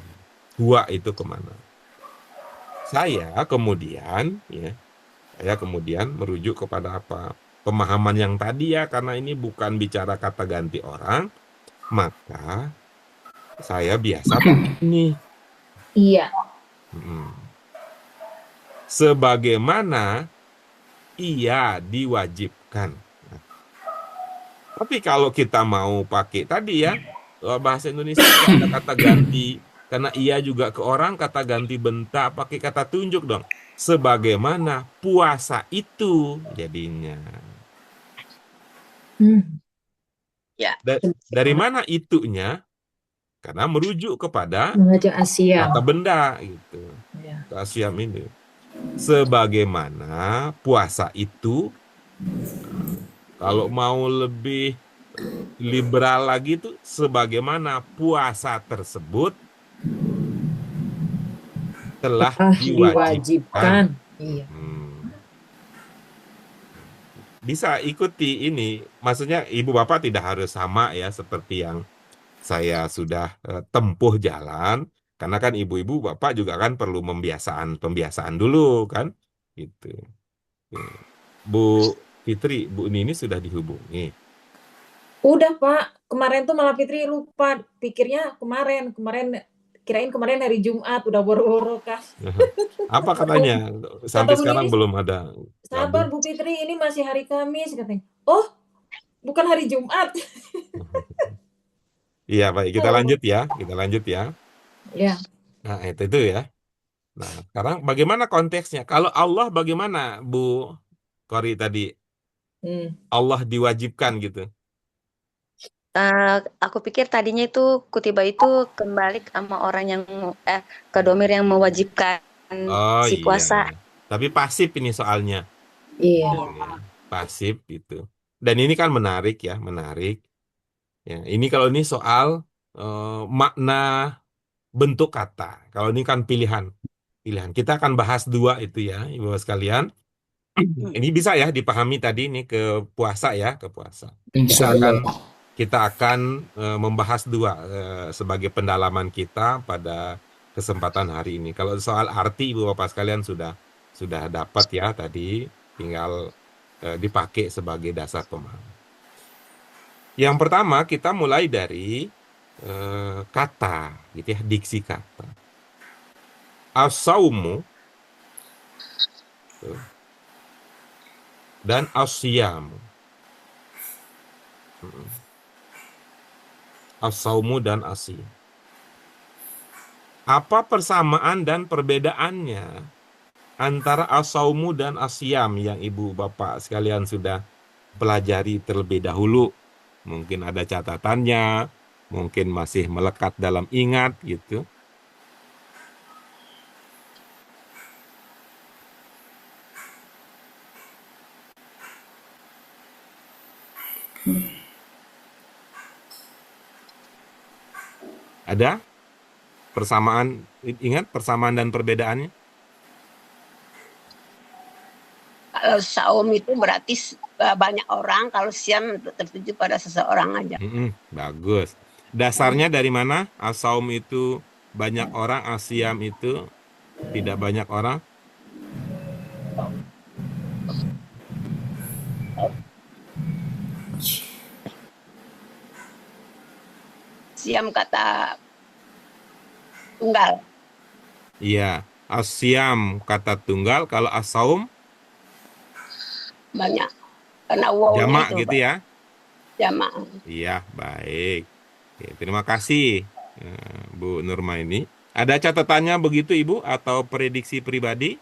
gua itu kemana? Saya kemudian merujuk kepada apa? Pemahaman yang tadi ya, karena ini bukan bicara kata ganti orang, maka saya biasa pakai ini. Iya. Sebagaimana ia diwajibkan. Nah, tapi kalau kita mau pakai tadi ya, bahasa Indonesia ada kata ganti, karena ia juga ke orang, kata ganti bentak, pakai kata tunjuk dong. Sebagaimana puasa itu jadinya. Ya. Dari mana itunya? Karena merujuk kepada Mengajak Asia. kata benda gitu. Ya. Ke Asyam ini. Sebagaimana puasa itu, kalau mau lebih liberal lagi tuh, sebagaimana puasa tersebut telah diwajibkan. Iya. Bisa ikuti ini, maksudnya ibu bapak tidak harus sama ya seperti yang saya sudah tempuh jalan, karena kan ibu-ibu bapak juga kan perlu pembiasaan dulu kan, gitu. Bu Fitri, Bu Nini sudah dihubungi. Udah Pak, kemarin tuh malah Fitri lupa, pikirnya kemarin kirain kemarin hari Jumat, udah boro-boro kan. Apa katanya? Sampai Kata Bu sekarang Nini, belum ada. sabar Bu Fitri, ini masih hari Kamis katanya. Oh, bukan hari Jumat. Iya, baik. Kita lanjut ya. Ya. Nah, itu ya. Nah, sekarang bagaimana konteksnya? Kalau Allah bagaimana, Bu Kori tadi? Allah diwajibkan gitu. Aku pikir tadinya itu kutiba itu kembali sama orang yang ke domir yang mewajibkan si puasa. Tapi pasif ini soalnya. Iya. Pasif gitu. Dan ini kan menarik ya. Ya, ini kalau ini soal makna bentuk kata. Kalau ini kan pilihan. Kita akan bahas dua itu ya, ibu sekalian. Ini bisa ya dipahami tadi ini ke puasa ya, ke puasa. Kita akan membahas dua sebagai pendalaman kita pada kesempatan hari ini. Kalau soal arti ibu bapak sekalian sudah dapat ya tadi, tinggal dipakai sebagai dasar pemahaman. Yang pertama kita mulai dari kata, gitu ya, diksi kata. As-saumu dan as-siyamu. As-saumu dan as-siyam. Apa persamaan dan perbedaannya antara as-saumu dan as-siyam yang ibu bapak sekalian sudah pelajari terlebih dahulu? Mungkin ada catatannya, mungkin masih melekat dalam ingat gitu. Ada persamaan, ingat persamaan dan perbedaannya? Kalau saum itu berarti banyak orang, kalau siam tertuju pada seseorang aja. Bagus. Dasarnya dari mana? As-saum itu banyak orang, as-siyam itu tidak banyak orang. Siam kata tunggal. Iya, as-siyam kata tunggal, kalau as-saum banyak. Karena wow jamak itu, gitu ya. Jamak. Iya, baik. Oke, terima kasih Bu Nurmaini. Ada catatannya begitu Ibu atau prediksi pribadi?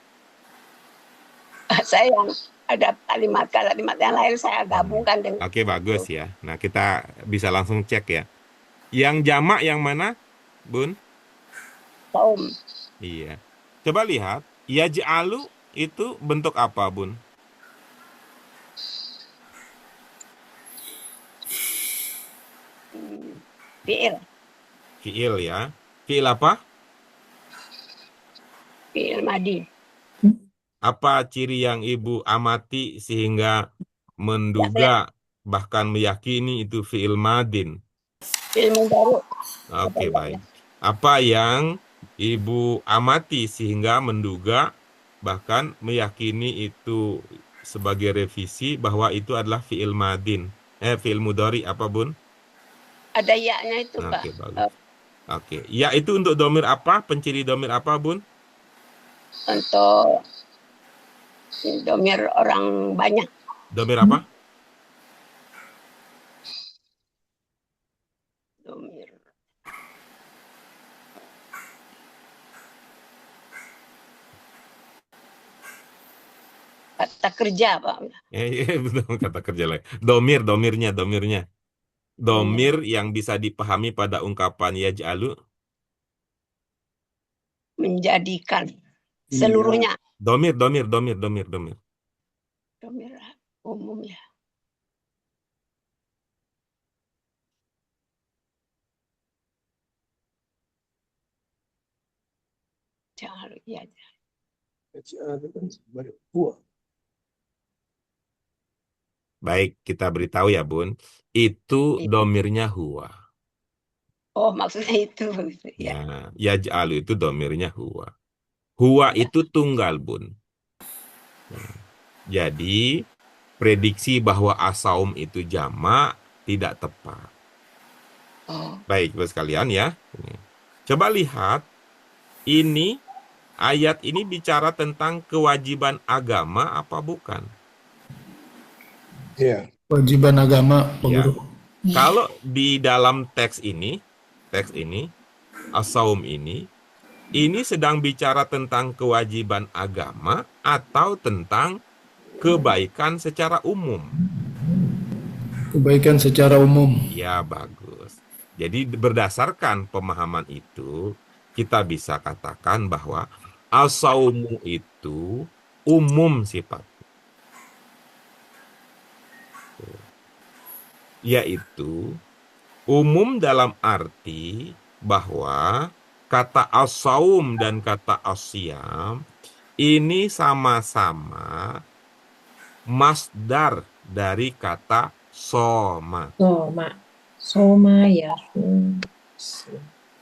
Saya yang ada kalimat-kalimat yang lain saya gabungkan dengan. Oke, bagus ya. Nah, kita bisa langsung cek ya. Yang jamak yang mana, Bun? Saum. Iya. Coba lihat, yaj'alu itu bentuk apa, Bun? Fi'il. Fiil ya. Fiil apa? Fi'il madi. Apa ciri yang Ibu amati sehingga Ya, saya menduga bahkan meyakini itu fiil madin? fi'il mudhari. Oke, Apa baik. ya? Apa yang Ibu amati sehingga menduga bahkan meyakini itu sebagai revisi bahwa itu adalah fiil madin? Fiil mudhari apa, Bun? Ada ya-nya itu, Pak. Oke, bagus. Oke. Ya, itu untuk domir apa? Penciri domir apa, Bun? Untuk domir orang banyak. Domir apa? Domir. Kata kerja, Pak. Betul, kata kerja lain. Domirnya. Domir. Domir yang bisa dipahami pada ungkapan yaj'alu. Menjadikan. Seluruhnya. Domir. Domir umum ya. Jangan ya. Baik, kita beritahu ya, Bun. Itu Iya. domirnya huwa. Oh, maksudnya itu. Ya. Ya, yaj'alu itu domirnya huwa. Huwa Ya. itu tunggal, Bun. Jadi, prediksi bahwa asaum itu jamak tidak tepat. Oh. Baik, Bapak sekalian ya. Coba lihat, ini ayat ini bicara tentang kewajiban agama apa bukan? Iya. Kewajiban agama, Pak Ya. Guru. Kalau di dalam teks ini, as-saum ini sedang bicara tentang kewajiban agama atau tentang kebaikan secara umum? Kebaikan secara umum. Ya, bagus. Jadi berdasarkan pemahaman itu, kita bisa katakan bahwa as-saumu itu umum sifat. Yaitu umum dalam arti bahwa kata as-saum dan kata as-siyam ini sama-sama masdar dari kata soma. Soma ya.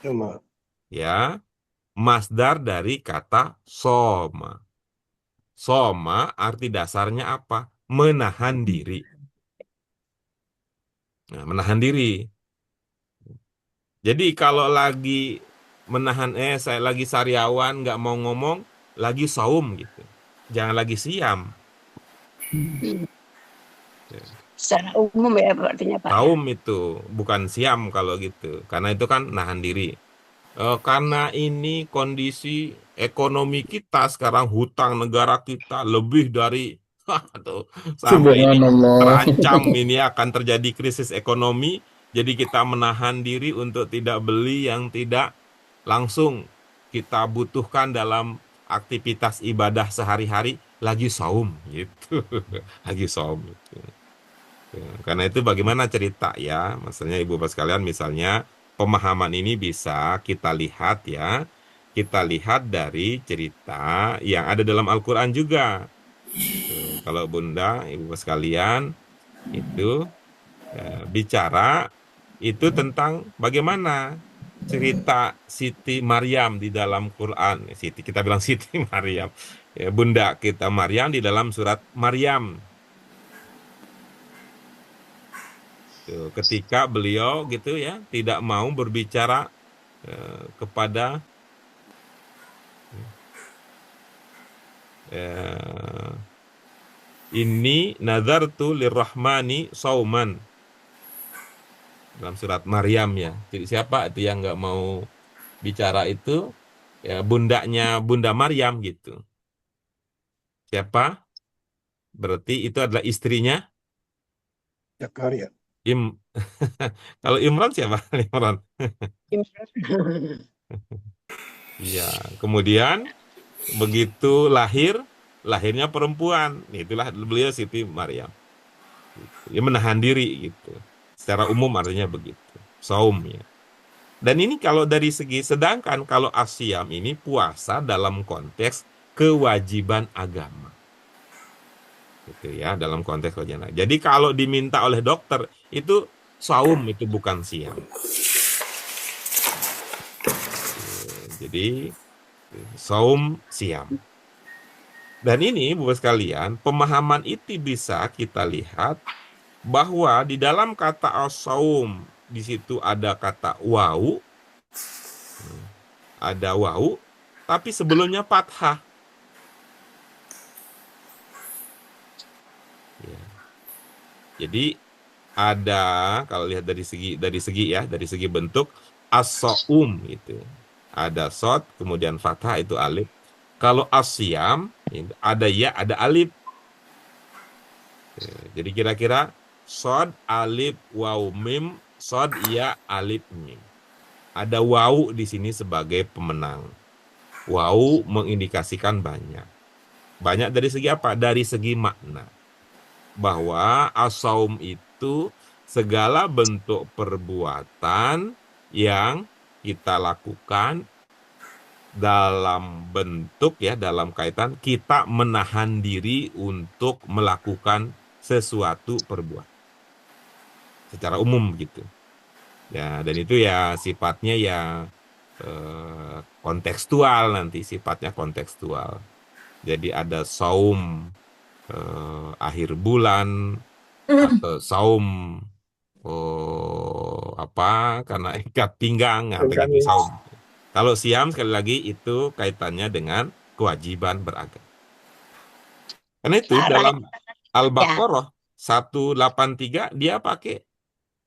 Cuma Ya, masdar dari kata soma. Soma arti dasarnya apa? Menahan diri. Nah, menahan diri. Jadi kalau lagi menahan, saya lagi sariawan, nggak mau ngomong, lagi saum gitu. Jangan lagi siam. Secara umum ya artinya, Pak. Saum itu bukan siam kalau gitu, karena itu kan nahan diri. Karena ini kondisi ekonomi kita sekarang, hutang negara kita lebih dari sampai ini Subhanallah. terancam ini akan terjadi krisis ekonomi. Jadi kita menahan diri untuk tidak beli yang tidak langsung kita butuhkan dalam aktivitas ibadah sehari-hari, lagi saum gitu. Lagi saum gitu. Karena itu bagaimana cerita ya, maksudnya Ibu Bapak sekalian, misalnya pemahaman ini bisa kita lihat ya, kita lihat dari cerita yang ada dalam Al-Quran juga. Kalau Bunda, Ibu Bapak sekalian, itu bicara itu tentang bagaimana cerita Siti Maryam di dalam Quran. Kita bilang Siti Maryam, ya, Bunda kita Maryam di dalam surat Maryam. Ketika beliau gitu ya tidak mau berbicara kepada ini nazartu lirrahmani sauman dalam surat Maryam ya. Jadi siapa itu yang nggak mau bicara itu? Ya, bundanya Bunda Maryam gitu. Siapa? Berarti itu adalah istrinya Zakaria. Kalau Imran siapa? Imran. Iya, kemudian begitu lahirnya perempuan. Itulah beliau Siti Maryam. Dia menahan diri gitu. Secara umum artinya begitu. Saum ya. Dan ini kalau dari segi, sedangkan kalau asyam ini puasa dalam konteks kewajiban agama. Gitu ya, dalam konteks kewajiban. Jadi kalau diminta oleh dokter, itu saum, itu bukan siam. Jadi saum siam. Dan ini Bapak sekalian, pemahaman itu bisa kita lihat bahwa di dalam kata as-saum di situ ada kata wau, tapi sebelumnya fathah. Ya. Jadi ada, kalau lihat dari segi bentuk as-saum itu ada sod kemudian fathah itu alif. Kalau asyam ada ya ada alif. Jadi kira-kira sod alif waw mim sod ya alif mim. Ada waw di sini sebagai pemenang. Waw mengindikasikan banyak. Banyak dari segi apa? Dari segi makna. Bahwa as-saum itu segala bentuk perbuatan yang kita lakukan dalam bentuk ya, dalam kaitan kita menahan diri untuk melakukan sesuatu perbuatan secara umum gitu ya, dan itu ya sifatnya ya kontekstual, nanti sifatnya kontekstual. Jadi ada saum akhir bulan atau saum karena ikat pinggang, nah, begitu saum. Kalau siam sekali lagi itu kaitannya dengan kewajiban beragama. Karena itu dalam Al-Baqarah 183 dia pakai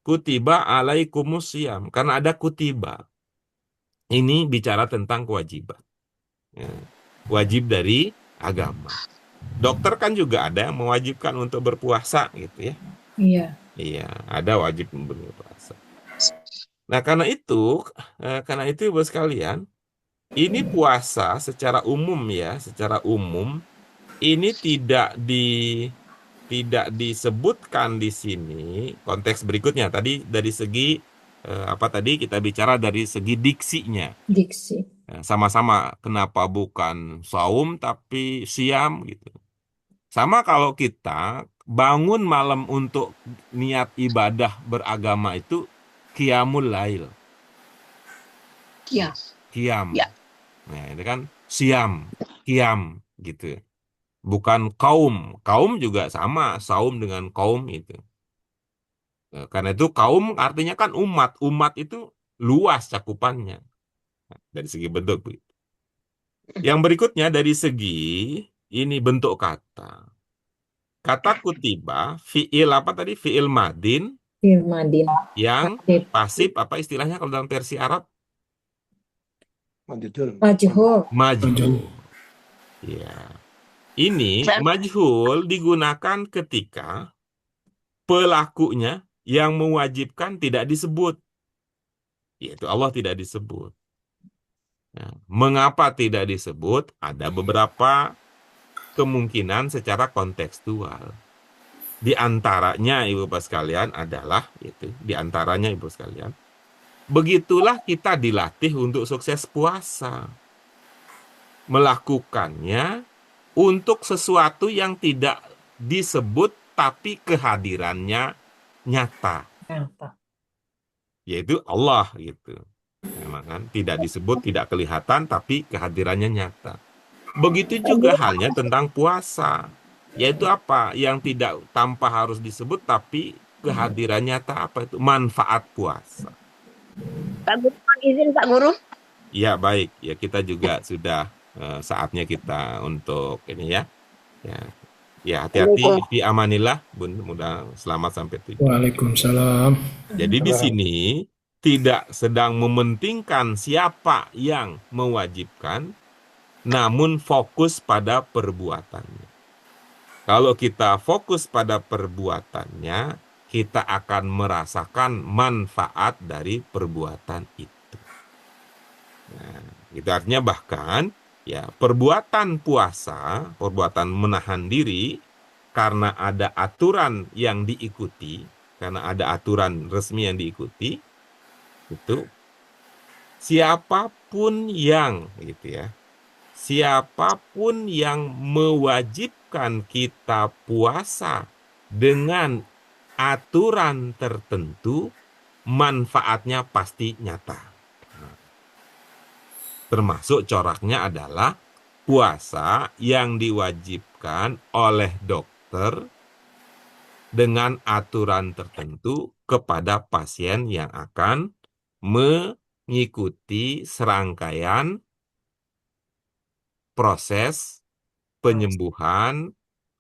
kutiba alaikumus siam, karena ada kutiba. Ini bicara tentang kewajiban. Ya. Wajib dari agama. Dokter kan juga ada yang mewajibkan untuk berpuasa gitu ya. Iya. Iya, ada wajib berpuasa. Nah, karena itu Ibu sekalian, ini puasa secara umum ya, secara umum ini tidak disebutkan di sini. Konteks berikutnya tadi dari segi kita bicara dari segi diksinya. Diksi. Sama-sama kenapa bukan saum tapi siam gitu. Sama kalau kita bangun malam untuk niat ibadah beragama itu qiyamul lail. Qiyam. Ya. Nah, itu kan siam, qiyam gitu. Bukan kaum. Kaum juga sama, saum dengan kaum itu. Nah, karena itu kaum artinya kan umat. Umat itu luas cakupannya. Nah, dari segi bentuk. Yang berikutnya dari segi ini bentuk kata. Kata kutiba, fi'il apa tadi? Fi'il madin. Fi'il madin. Yang pasif, apa istilahnya kalau dalam versi Arab? Majhul. Majhul. Ya. Ini majhul digunakan ketika pelakunya yang mewajibkan tidak disebut. Yaitu Allah tidak disebut. Nah, mengapa tidak disebut? Ada beberapa kemungkinan secara kontekstual. Di antaranya Ibu Bapak sekalian adalah begitulah kita dilatih untuk sukses puasa. Melakukannya untuk sesuatu yang tidak disebut tapi kehadirannya nyata. Yaitu Allah gitu. Memang kan tidak disebut, tidak kelihatan tapi kehadirannya nyata. Begitu juga halnya tentang puasa. Yaitu apa? Yang tidak tanpa harus disebut tapi kehadirannya nyata, apa itu? Manfaat puasa. Pak Guru, izin Pak Guru. Ya, baik. Ya, kita juga sudah saatnya kita untuk ini ya. Ya, hati-hati di amanillah, Bun. Mudah selamat sampai tujuan. Waalaikumsalam. Jadi di sini tidak sedang mementingkan siapa yang mewajibkan, namun fokus pada perbuatannya. Kalau kita fokus pada perbuatannya, kita akan merasakan manfaat dari perbuatan itu. Nah, itu artinya bahkan ya perbuatan puasa, perbuatan menahan diri karena ada aturan yang diikuti, karena ada aturan resmi yang diikuti, itu siapapun yang gitu ya, siapapun yang mewajibkan kita puasa dengan aturan tertentu, manfaatnya pasti nyata. Termasuk coraknya adalah puasa yang diwajibkan oleh dokter dengan aturan tertentu kepada pasien yang akan mengikuti serangkaian proses penyembuhan,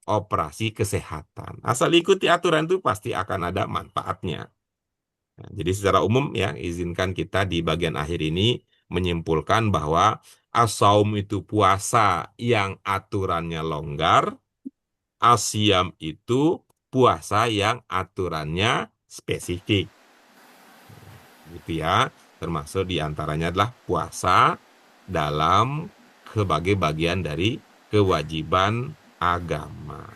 operasi kesehatan. Asal ikuti aturan itu pasti akan ada manfaatnya. Nah, jadi secara umum ya, izinkan kita di bagian akhir ini menyimpulkan bahwa as-saum itu puasa yang aturannya longgar, as-siyam itu puasa yang aturannya spesifik. Gitu ya, termasuk diantaranya adalah puasa dalam sebagai bagian dari kewajiban agama.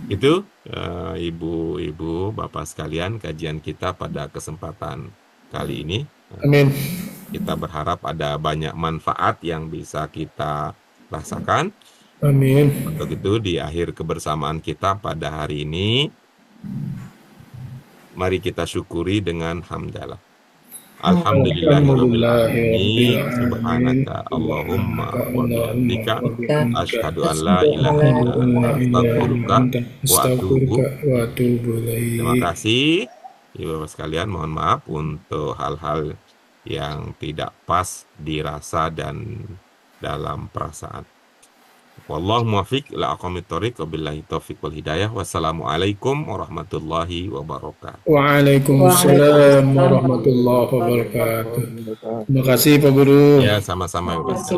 Itu ibu-ibu, bapak sekalian, kajian kita pada kesempatan kali ini. Amin. Kita berharap ada banyak manfaat yang bisa kita rasakan. Amin. Untuk itu di akhir kebersamaan kita pada hari ini, mari kita syukuri dengan hamdalah. Alhamdulillahirrahmanirrahim. Subhanaka Allahumma wa bihamdika asyhadu an la ilaha illa anta astaghfiruka wa atubu ilaik. Terima kasih ibu-bapak sekalian, mohon maaf untuk hal-hal yang tidak pas dirasa dan dalam perasaan. Wallahu muwaffiq ila aqwamit thoriq, wabillahi taufiq wal hidayah. Wassalamualaikum warahmatullahi wabarakatuh. Waalaikumsalam warahmatullahi wabarakatuh. Terima kasih Pak Guru. Ya, sama-sama.